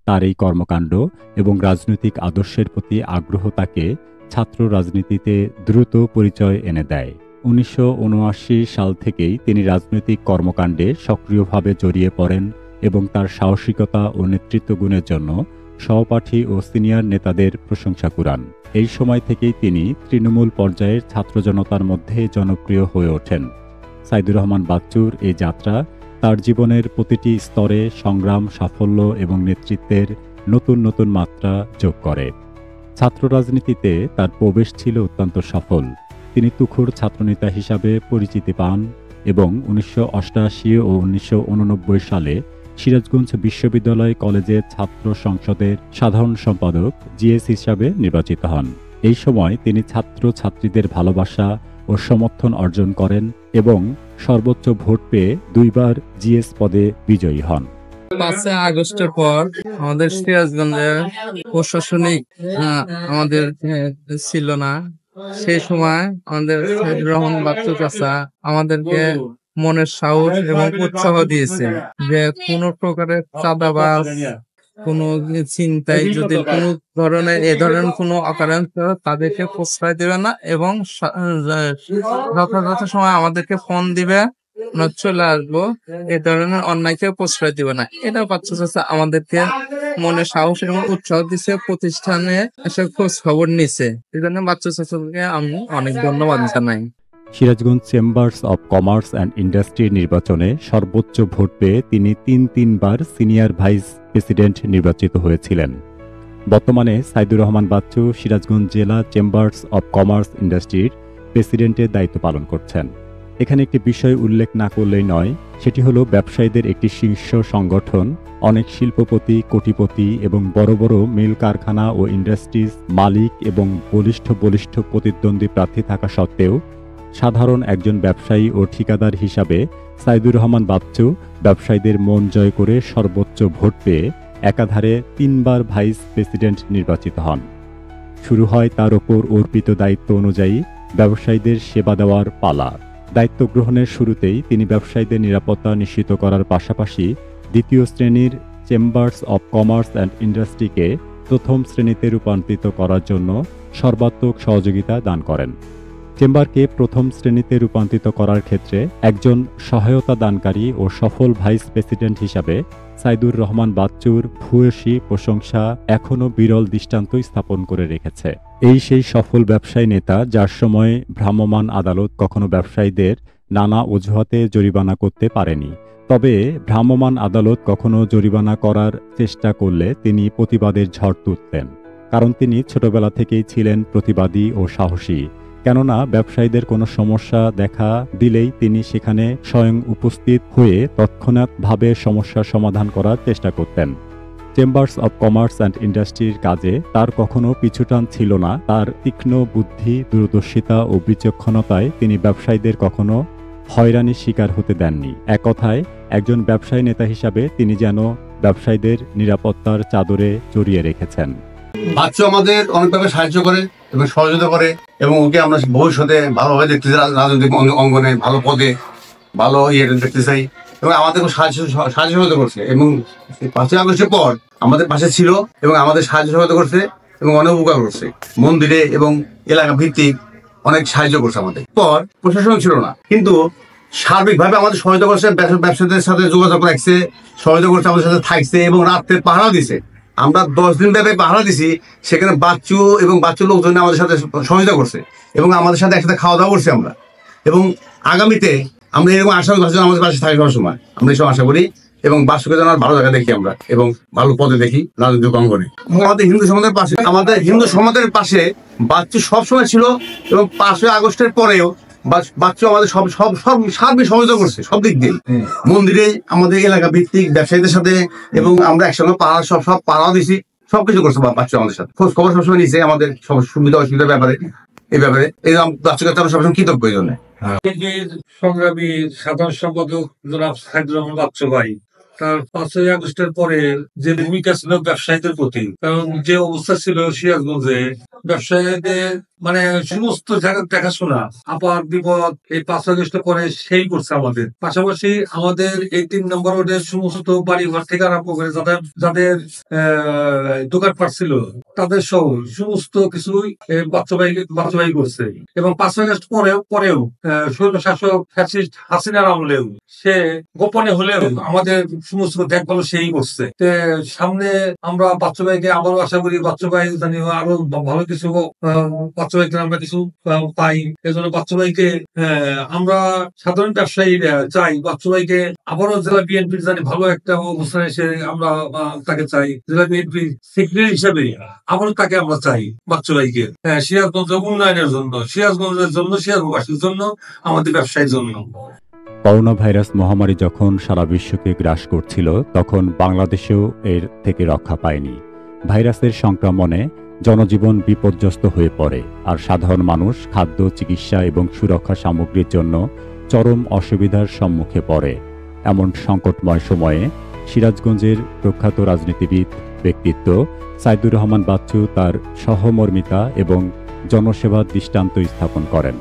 তার এই কর্মকাণ্ড এবং রাজনৈতিক আদর্শের প্রতি আগ্রহ তাকে ছাত্র রাজনীতিতে দ্রুত পরিচয় এনে দেয়। 1979 সাল থেকেই তিনি রাজনৈতিক কর্মকাণ্ডে সক্রিয়ভাবে জড়িয়ে পড়েন এবং তার সাহসিকতা ও নেতৃত্ব গুণের জন্য সহপাঠী ও সিনিয়র নেতাদের প্রশংসা কুড়ান। এই সময় থেকেই তিনি তৃণমূল পর্যায়ের ছাত্র জনতার মধ্যে জনপ্রিয় হয়ে ওঠেন। সাইদুর রহমান বাচ্চুর এই যাত্রা তার জীবনের প্রতিটি স্তরে সংগ্রাম, সাফল্য এবং নেতৃত্বের নতুন নতুন মাত্রা যোগ করে। ছাত্র রাজনীতিতে তার প্রবেশ ছিল অত্যন্ত সফল। তিনি তুখোড় ছাত্রনেতা হিসাবে পরিচিতি পান এবং 1988 ও 1989 সালে সিরাজগঞ্জ বিশ্ববিদ্যালয় কলেজের ছাত্র সংসদের সাধারণ সম্পাদক জিএস হিসাবে নির্বাচিত হন। এই সময় তিনি ছাত্র ছাত্রীদের ভালোবাসা ও সমর্থন অর্জন করেন এবং সর্বোচ্চ ভোট পেয়ে 2 বার জিএস পদে বিজয়ী হন। 5 আগস্টের পর আমাদের সিরাজগঞ্জের প্রশাসনিক আমাদের ছিল না। সেই সময় আমাদের সাইদুর রহমান বাচ্চু চাচা আমাদেরকে মনের সাহস এবং উৎসাহ দিয়েছে যে কোনো প্রকারের চাঁদাবাজ, কোনো চিন্তায় যদি কোনো ধরনের এ ধরনের কোনো অকারেন্স তাদেরকে প্রশ্রয় দেবে না এবং যথাযথ সময় আমাদেরকে ফোন দিবে, আমরা চলে আসবো, এ ধরনের অন্যায়কে প্রশ্রয় দিবে না। এটা বাচ্চা চাচা আমাদেরকে মনে সাহস এবং উৎসাহ দিচ্ছে, প্রতিষ্ঠানে এসে খোঁজ খবর নিছে। এই জন্য বাচ্চা চাচাকে আমি অনেক ধন্যবাদ জানাই। Sirajganj chambers of commerce and industry নির্বাচনে সর্বোচ্চ ভোট পেয়ে তিনি 3 বার সিনিয়র ভাইস প্রেসিডেন্ট নির্বাচিত হয়েছিলেন। বর্তমানে সাইদুর রহমান বাচ্চু সিরাজগঞ্জ জেলা চেম্বার্স অব কমার্স ইন্ডাস্ট্রির প্রেসিডেন্টের দায়িত্ব পালন করছেন। এখানে একটি বিষয় উল্লেখ না করলেই নয়, সেটি হলো ব্যবসায়ীদের একটি শীর্ষ সংগঠন। অনেক শিল্পপতি, কোটিপতি এবং বড় বড় মিল কারখানা ও ইন্ডাস্ট্রিজ মালিক এবং বলিষ্ঠ প্রতিদ্বন্দ্বী প্রার্থী থাকা সত্ত্বেও সাধারণ একজন ব্যবসায়ী ও ঠিকাদার হিসাবে সাইদুর রহমান বাচ্চু ব্যবসায়ীদের মন জয় করে সর্বোচ্চ ভোট পেয়ে একাধারে 3 বার ভাইস প্রেসিডেন্ট নির্বাচিত হন। শুরু হয় তার ওপর অর্পিত দায়িত্ব অনুযায়ী ব্যবসায়ীদের সেবা দেওয়ার পালা। দায়িত্ব গ্রহণের শুরুতেই তিনি ব্যবসায়ীদের নিরাপত্তা নিশ্চিত করার পাশাপাশি 2য় শ্রেণীর চেম্বার্স অব কমার্স অ্যান্ড ইন্ডাস্ট্রিকে 1ম শ্রেণীতে রূপান্তরিত করার জন্য সর্বাত্মক সহযোগিতা দান করেন। চেম্বারকে 1ম শ্রেণীতে রূপান্তরিত করার ক্ষেত্রে একজন সহায়তা দানকারী ও সফল ভাইস প্রেসিডেন্ট হিসাবে সাইদুর রহমান বাচ্চুর ভূয়সী প্রশংসা এখনও বিরল দৃষ্টান্ত স্থাপন করে রেখেছে। এই সেই সফল ব্যবসায়ী নেতা যার সময় ভ্রাম্যমাণ আদালত কখনো ব্যবসায়ীদের নানা অজুহাতে জরিমানা করতে পারেনি। তবে ভ্রাম্যমাণ আদালত কখনো জরিমানা করার চেষ্টা করলে তিনি প্রতিবাদের ঝড় তুলতেন, কারণ তিনি ছোটবেলা থেকেই ছিলেন প্রতিবাদী ও সাহসী। কেননা ব্যবসায়ীদের কোনো সমস্যা দেখা দিলেই তিনি সেখানে স্বয়ং উপস্থিত হয়ে তৎক্ষণাৎভাবে সমস্যার সমাধান করার চেষ্টা করতেন। চেম্বার্স অব কমার্স অ্যান্ড ইন্ডাস্ট্রির কাজে তার কখনো পিছুটান ছিল না। তার তীক্ষ্ণ বুদ্ধি, দূরদর্শিতা ও বিচক্ষণতায় তিনি ব্যবসায়ীদের কখনো হয়রানির শিকার হতে দেননি। এক কথায় একজন ব্যবসায়ী নেতা হিসাবে তিনি যেন ব্যবসায়ীদের নিরাপত্তার চাদরে জড়িয়ে রেখেছেন। বাচ্চু আমাদের অনেকভাবে সাহায্য করে এবং সহযোগিতা করে এবং ওকে আমরা ভবিষ্যতে ভালোভাবে দেখতে চাই, রাজনৈতিক অঙ্গনে ভালো পদে ভালো দেখতে চাই এবং আমাদের সাহায্য সহযোগিতা করছে এবং 5ই আগস্টের পর আমাদের পাশে ছিল এবং আমাদের সাহায্য সহযোগিতা করছে এবং অনেক উপকার করছে। মন্দিরে এবং এলাকা ভিত্তিক অনেক সাহায্য করছে। আমাদের পর প্রশাসন ছিল না, কিন্তু সার্বিকভাবে আমাদের সহায়তা করছে, ব্যবসায়ীদের সাথে যোগাযোগ রাখছে, সহায়তা করছে, আমাদের সাথে থাকছে এবং রাত্রে পাহারাও দিছে। আমরা 10 দিন ব্যাপী পাহারা দিছি, সেখানে বাচ্চু এবং বাচ্চুর লোকজন আমাদের সাথে সহযোগিতা করছে এবং আমাদের সাথে একসাথে খাওয়া দাওয়া করছি আমরা। এবং আগামীতে আমরা এরকম আশা করি বাচ্চু আমাদের পাশে থাকে সবসময়, আমরা এইসব আশা করি এবং বাচ্চুকে যেন ভালো জায়গা দেখি আমরা এবং ভালো পদে দেখি রাজনৈতিক অঙ্গনে। আমাদের হিন্দু সমাজের পাশে বাচ্চু সবসময় ছিল এবং 5ই আগস্টের পরেও বাচ্চু আমাদের সব সার্বিক সহযোগিতা করছে সব দিক দিয়ে। মন্দিরে আমাদের এলাকা ভিত্তিক ব্যবসায়ীদের সাথে এবং আমরা একসঙ্গে পাড়া সব পাড়াও দিছি, সবকিছু করছে বাচ্চু আমাদের সাথে। খোঁজ খবর সবসময় নিচ্ছে আমাদের সব সুবিধা অসুবিধার ব্যাপারে। এই ব্যাপারে এই বাচ্চুকে আমরা সবসময় কৃতজ্ঞ। এই জন্য সংগ্রামী সাধারণ সম্পাদক জনাব সাইদুর রহমান বাচ্চু ভাই তার 5ই আগস্টের পরে যে ভূমিকা ছিল ব্যবসায়ীদের প্রতি, কারণ যে অবস্থা ছিল সিরাজগঞ্জে ব্যবসায়ীদের মানে সমস্ত জায়গার দেখাশোনা আপার বিপদ এই 5 আগস্টের পরে সেই করছে আমাদের। পাশাপাশি আমাদের এই 3 নম্বর ওয়ার্ডের সমস্ত বাড়ি ঘর থেকে আরম্ভ করে যাদের দোকানপাট ছিল তাদের সহ সমস্ত কিছুই বাচ্চাবাই করছে। এবং 5 আগস্ট পরেও স্বৈর শাসক ফ্যাসিস্ট হাসিনার আমলেও সে গোপনে হলেও আমাদের সমস্ত দেখভাল সেই করছে। সামনে আমরা বাচ্চাবাইকে আবারও আশা করি বাচ্চাবাই জানি আরো ভালো কিছু বাচ্চু ভাই থেকে আমরা কিছু পাই। এজন্য বাচ্চু ভাইকে আমরা সাধারণ ব্যবসায়ী চাই বাচ্চু ভাইকে আবারও জেলা বিএনপির জানি ভালো একটা অবস্থানে এসে আমরা তাকে চাই জেলা বিএনপি সেক্রেটারি হিসেবে আবারও তাকে আমরা চাই বাচ্চু ভাইকে। সিরাজগঞ্জ উন্নয়নের জন্য, সিরাজগঞ্জের জন্য, সিরাজবাসীর জন্য, আমাদের ব্যবসায়ীর জন্য। করোনা ভাইরাস মহামারী যখন সারা বিশ্বকে গ্রাস করছিল তখন বাংলাদেশেও এর থেকে রক্ষা পায়নি। ভাইরাসের সংক্রমণে জনজীবন বিপর্যস্ত হয়ে পড়ে আর সাধারণ মানুষ খাদ্য, চিকিৎসা এবং সুরক্ষা সামগ্রীর জন্য চরম অসুবিধার সম্মুখে পড়ে। এমন সংকটময় সময়ে সিরাজগঞ্জের প্রখ্যাত রাজনীতিবিদ ব্যক্তিত্ব সাইদুর রহমান বাচ্চু তার সহমর্মিতা এবং জনসেবার দৃষ্টান্ত স্থাপন করেন।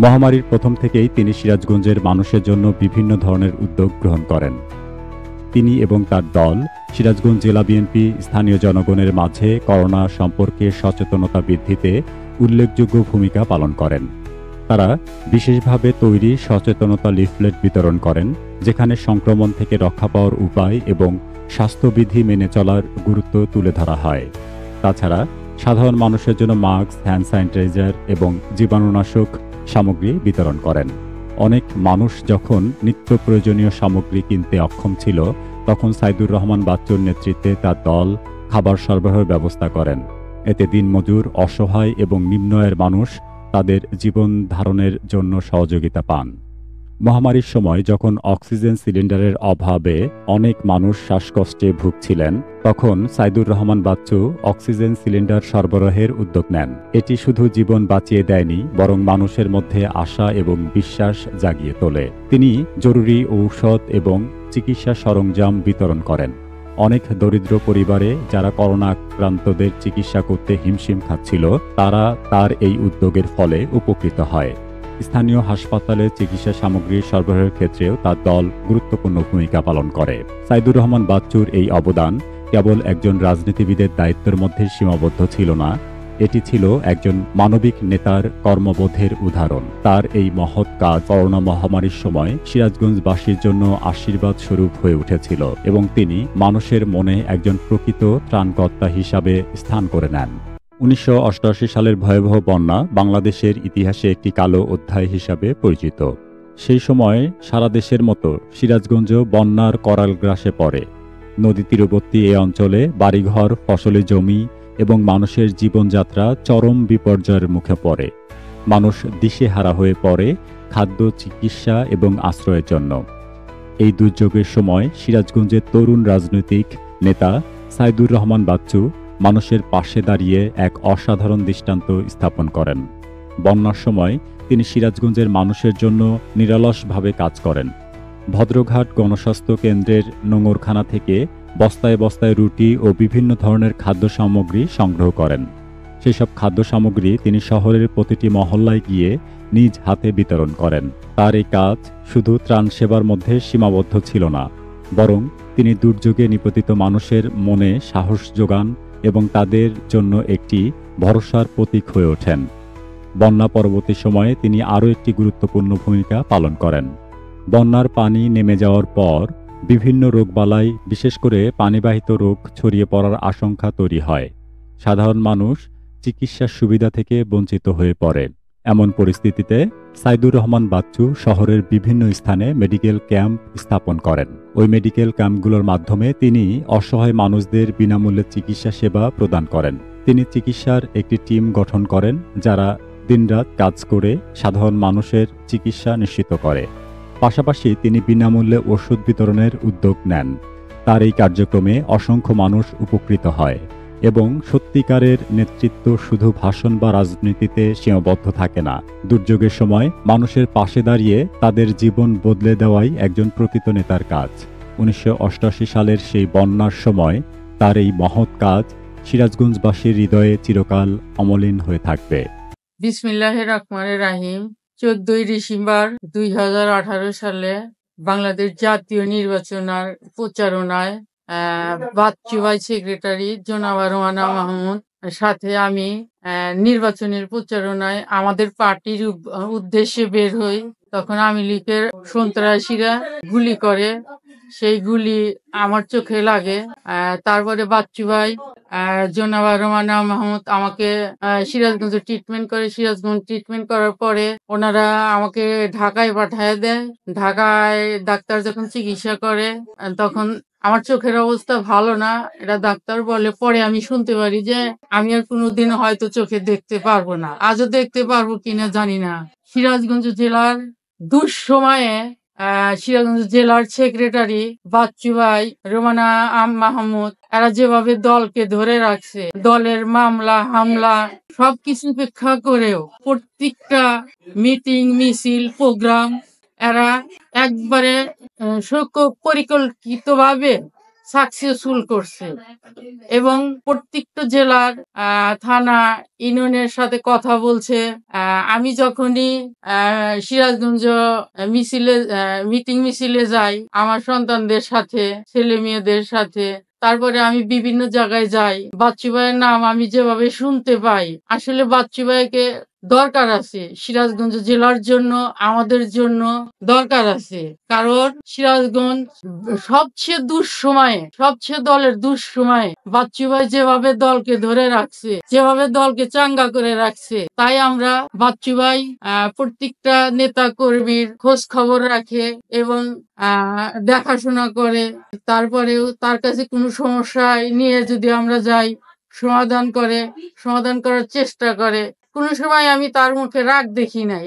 মহামারীর প্রথম থেকেই তিনি সিরাজগঞ্জের মানুষের জন্য বিভিন্ন ধরনের উদ্যোগ গ্রহণ করেন। তিনি এবং তার দল সিরাজগঞ্জ জেলা বিএনপি স্থানীয় জনগণের মাঝে করোনা সম্পর্কে সচেতনতা বৃদ্ধিতে উল্লেখযোগ্য ভূমিকা পালন করেন। তারা বিশেষভাবে তৈরি সচেতনতা লিফলেট বিতরণ করেন, যেখানে সংক্রমণ থেকে রক্ষা পাওয়ার উপায় এবং স্বাস্থ্যবিধি মেনে চলার গুরুত্ব তুলে ধরা হয়। তাছাড়া সাধারণ মানুষের জন্য মাস্ক, হ্যান্ড স্যানিটাইজার এবং জীবাণুনাশক সামগ্রী বিতরণ করেন। অনেক মানুষ যখন নিত্য প্রয়োজনীয় সামগ্রী কিনতে অক্ষম ছিল তখন সাইদুর রহমান বাচ্চুর নেতৃত্বে তার দল খাবার সরবরাহের ব্যবস্থা করেন। এতে দিনমজুর, অসহায় এবং নিম্ন আয়ের মানুষ তাদের জীবন ধারণের জন্য সহযোগিতা পান। মহামারীর সময় যখন অক্সিজেন সিলিন্ডারের অভাবে অনেক মানুষ শ্বাসকষ্টে ভুগছিলেন তখন সাইদুর রহমান বাচ্চু অক্সিজেন সিলিন্ডার সরবরাহের উদ্যোগ নেন। এটি শুধু জীবন বাঁচিয়ে দেয়নি, বরং মানুষের মধ্যে আশা এবং বিশ্বাস জাগিয়ে তোলে। তিনি জরুরি ঔষধ এবং চিকিৎসা সরঞ্জাম বিতরণ করেন। অনেক দরিদ্র পরিবারে যারা করোনা আক্রান্তদের চিকিৎসা করতে হিমশিম খাচ্ছিল তারা তার এই উদ্যোগের ফলে উপকৃত হয়। স্থানীয় হাসপাতালে চিকিৎসা সামগ্রী সরবরাহের ক্ষেত্রেও তার দল গুরুত্বপূর্ণ ভূমিকা পালন করে। সাইদুর রহমান বাচ্চুর এই অবদান কেবল একজন রাজনীতিবিদের দায়িত্বের মধ্যে সীমাবদ্ধ ছিল না, এটি ছিল একজন মানবিক নেতার কর্মবোধের উদাহরণ। তার এই মহৎ কাজ করোনা মহামারীর সময় সিরাজগঞ্জবাসীর জন্য আশীর্বাদ স্বরূপ হয়ে উঠেছিল এবং তিনি মানুষের মনে একজন প্রকৃত ত্রাণকর্তা হিসাবে স্থান করে নেন। 1988 সালের ভয়াবহ বন্যা বাংলাদেশের ইতিহাসে একটি কালো অধ্যায় হিসাবে পরিচিত। সেই সময় সারা দেশের মতো সিরাজগঞ্জও বন্যার করাল গ্রাসে পড়ে। নদী তীরবর্তী এই অঞ্চলে বাড়িঘর, ফসলি জমি এবং মানুষের জীবনযাত্রা চরম বিপর্যয়ের মুখে পড়ে। মানুষ দিশেহারা হয়ে পড়ে খাদ্য, চিকিৎসা এবং আশ্রয়ের জন্য। এই দুর্যোগের সময় সিরাজগঞ্জের তরুণ রাজনৈতিক নেতা সাইদুর রহমান বাচ্চু মানুষের পাশে দাঁড়িয়ে এক অসাধারণ দৃষ্টান্ত স্থাপন করেন। বন্যার সময় তিনি সিরাজগঞ্জের মানুষের জন্য নিরলসভাবে কাজ করেন। ভদ্রঘাট গণস্বাস্থ্য কেন্দ্রের নোঙরখানা থেকে বস্তায় বস্তায় রুটি ও বিভিন্ন ধরনের খাদ্য সামগ্রী সংগ্রহ করেন। সেসব খাদ্য সামগ্রী তিনি শহরের প্রতিটি মহল্লায় গিয়ে নিজ হাতে বিতরণ করেন। তার এই কাজ শুধু ত্রাণ সেবার মধ্যে সীমাবদ্ধ ছিল না, বরং তিনি দুর্যোগে নিপতিত মানুষের মনে সাহস যোগান এবং তাদের জন্য একটি ভরসার প্রতীক হয়ে ওঠেন। বন্যা পরবর্তী সময়ে তিনি আরও একটি গুরুত্বপূর্ণ ভূমিকা পালন করেন। বন্যার পানি নেমে যাওয়ার পর বিভিন্ন রোগবালাই, বিশেষ করে পানিবাহিত রোগ ছড়িয়ে পড়ার আশঙ্কা তৈরি হয়। সাধারণ মানুষ চিকিৎসার সুবিধা থেকে বঞ্চিত হয়ে পড়ে। এমন পরিস্থিতিতে সাইদুর রহমান বাচ্চু শহরের বিভিন্ন স্থানে মেডিকেল ক্যাম্প স্থাপন করেন। ওই মেডিকেল ক্যাম্পগুলোর মাধ্যমে তিনি অসহায় মানুষদের বিনামূল্যে চিকিৎসা সেবা প্রদান করেন। তিনি চিকিৎসার একটি টিম গঠন করেন যারা দিনরাত কাজ করে সাধারণ মানুষের চিকিৎসা নিশ্চিত করে। পাশাপাশি তিনি বিনামূল্যে ওষুধ বিতরণের উদ্যোগ নেন। তার এই কার্যক্রমে অসংখ্য মানুষ উপকৃত হয় এবং সত্যিকারের নেতৃত্ব শুধু ভাষণ বা রাজনীতিতে সীমাবদ্ধ থাকে না। দুর্যোগের সময় মানুষের পাশে দাঁড়িয়ে তাদের জীবন বদলে দেওয়াই একজন প্রকৃত নেতার কাজ। 1988 সালের সেই বন্যার সময় তার এই মহৎ কাজ সিরাজগঞ্জবাসীর হৃদয়ে চিরকাল অমলিন হয়ে থাকবে। বিসমিল্লাহির রহমানির রহিম। 14 ডিসেম্বর 2018 সালে বাংলাদেশ জাতীয় নির্বাচনের প্রচারণায় বাচ্চু ভাই সেক্রেটারি জনাব রোহানা মাহমুদ সাথে আমি নির্বাচনের প্রচারণায় আমাদের পার্টির উদ্দেশ্যে বের হই। তখন আওয়ামী লীগের সন্ত্রাসীরা গুলি করে, সেই গুলি আমার চোখে লাগে। তারপরে বাচ্চু ভাই জনাব রোমানা মাহমুদ আমাকে সিরাজগঞ্জে ট্রিটমেন্ট করে। সিরাজগঞ্জ ট্রিটমেন্ট করার পরে ওনারা আমাকে ঢাকায় পাঠায় দেয়। ঢাকায় ডাক্তার যখন চিকিৎসা করে তখন আমার চোখের অবস্থা ভালো না, এটা ডাক্তার বলে। পরে আমি শুনতে পারি যে আমি আর কোনোদিন হয়তো চোখে দেখতে পারবো না। আজও দেখতে পারবো কিনা জানি না। সিরাজগঞ্জ জেলার দুঃসময়ে সিরাজগঞ্জ জেলার সেক্রেটারি বাচ্চু ভাই, রোমানা মাহমুদ, এরা যেভাবে দলকে ধরে রাখছে, দলের মামলা হামলা সবকিছু উপেক্ষা করেও প্রত্যেকটা মিটিং মিছিল প্রোগ্রাম এরা একবারে পরিকল্পিতভাবে সাকসেসফুল করছে এবং প্রত্যেকটা জেলার থানা ইউনিয়নের সাথে কথা বলছে। আমি যখনই সিরাজগঞ্জ মিটিং মিছিলে যাই আমার সন্তানদের সাথে, ছেলে মেয়েদের সাথে, তারপরে আমি বিভিন্ন জায়গায় যাই, বাচ্চু ভাইয়ের নাম আমি যেভাবে শুনতে পাই, আসলে বাচ্চু ভাইকে দরকার আছে সিরাজগঞ্জ জেলার জন্য, আমাদের জন্য দরকার আছে। কারণ সিরাজগঞ্জ সবচেয়ে দলের দুঃসময়ে বাচ্চু ভাই যেভাবে দলকে ধরে রাখছে, যেভাবে দলকে চাঙ্গা করে রাখছে, তাই আমরা বাচ্চু ভাই প্রত্যেকটা নেতা কর্মীর খোঁজ খবর রাখে এবং দেখাশোনা করে। তারপরেও তার কাছে কোনো সমস্যা নিয়ে যদি আমরা যাই সমাধান করার চেষ্টা করে। কোনো সময় আমি তার মুখে রাগ দেখি নাই।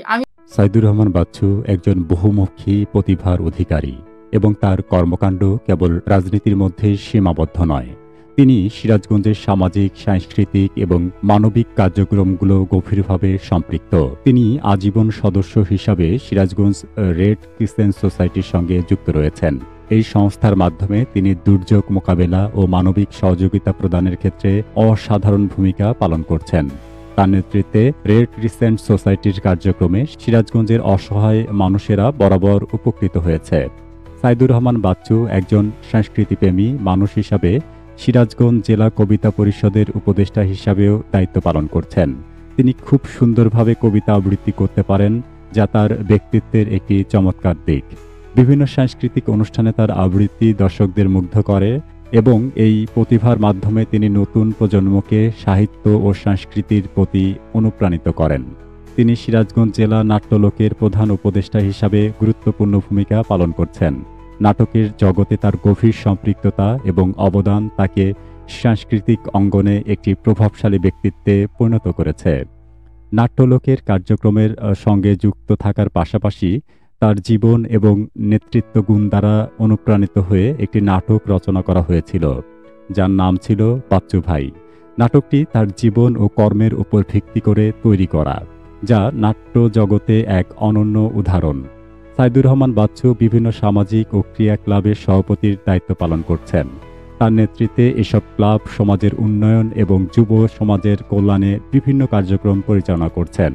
সাইদুর রহমান বাচ্চু একজন বহুমুখী প্রতিভার অধিকারী এবং তার কর্মকাণ্ড কেবল রাজনীতির মধ্যে সীমাবদ্ধ নয়। তিনি সিরাজগঞ্জের সামাজিক, সাংস্কৃতিক এবং মানবিক কার্যক্রমগুলো গভীরভাবে সম্পৃক্ত। তিনি আজীবন সদস্য হিসাবে সিরাজগঞ্জ রেড ক্রিসেন্ট সোসাইটির সঙ্গে যুক্ত রয়েছেন। এই সংস্থার মাধ্যমে তিনি দুর্যোগ মোকাবেলা ও মানবিক সহযোগিতা প্রদানের ক্ষেত্রে অসাধারণ ভূমিকা পালন করছেন। তার নেতৃত্বে রেড ক্রিসেন্ট সোসাইটির কার্যক্রমে সিরাজগঞ্জের অসহায় মানুষেরা বরাবর উপকৃত হয়েছে। সাইদুর রহমান বাচ্চু একজন সংস্কৃতিপ্রেমী মানুষ হিসাবে সিরাজগঞ্জ জেলা কবিতা পরিষদের উপদেষ্টা হিসাবেও দায়িত্ব পালন করছেন। তিনি খুব সুন্দরভাবে কবিতা আবৃত্তি করতে পারেন, যা তার ব্যক্তিত্বের একটি চমৎকার দিক। বিভিন্ন সাংস্কৃতিক অনুষ্ঠানে তার আবৃত্তি দর্শকদের মুগ্ধ করে এবং এই প্রতিভার মাধ্যমে তিনি নতুন প্রজন্মকে সাহিত্য ও সংস্কৃতির প্রতি অনুপ্রাণিত করেন। তিনি সিরাজগঞ্জ জেলা নাট্যলোকের প্রধান উপদেষ্টা হিসাবে গুরুত্বপূর্ণ ভূমিকা পালন করছেন। নাটকের জগতে তার গভীর সম্পৃক্ততা এবং অবদান তাকে সাংস্কৃতিক অঙ্গনে একটি প্রভাবশালী ব্যক্তিত্বে পরিণত করেছে। নাট্যলোকের কার্যক্রমের সঙ্গে যুক্ত থাকার পাশাপাশি তার জীবন এবং নেতৃত্ব গুণ দ্বারা অনুপ্রাণিত হয়ে একটি নাটক রচনা করা হয়েছিল, যার নাম ছিল বাচ্চু ভাই। নাটকটি তার জীবন ও কর্মের উপর ভিত্তি করে তৈরি করা, যা নাট্য জগতে এক অনন্য উদাহরণ। সাইদুর রহমান বাচ্চু বিভিন্ন সামাজিক ও ক্রিয়া ক্লাবের সভাপতির দায়িত্ব পালন করছেন। তার নেতৃত্বে এসব ক্লাব সমাজের উন্নয়ন এবং যুব সমাজের কল্যাণে বিভিন্ন কার্যক্রম পরিচালনা করছেন।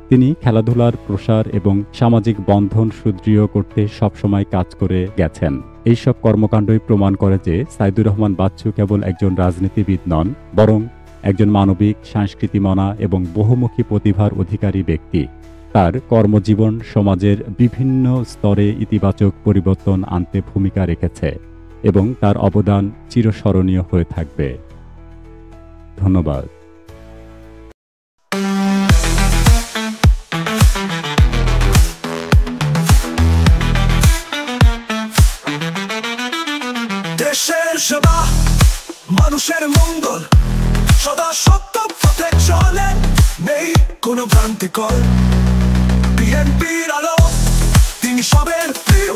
তিনি খেলাধুলার প্রসার এবং সামাজিক বন্ধন সুদৃঢ় করতে সবসময় কাজ করে গেছেন। এইসব কর্মকাণ্ডই প্রমাণ করে যে সাইদুর রহমান বাচ্চু কেবল একজন রাজনীতিবিদ নন, বরং একজন মানবিক, সংস্কৃতিমনা এবং বহুমুখী প্রতিভার অধিকারী ব্যক্তি। তার কর্মজীবন সমাজের বিভিন্ন স্তরে ইতিবাচক পরিবর্তন আনতে ভূমিকা রেখেছে এবং তার অবদান চিরস্মরণীয় হয়ে থাকবে। ধন্যবাদ। দেশের সেবা, মানুষের মঙ্গল, সদা সত্য পথে চলে, নেই কোনো ভ্রান্তিকর। বিএনপির আলো, তিনি সবের প্রিয়।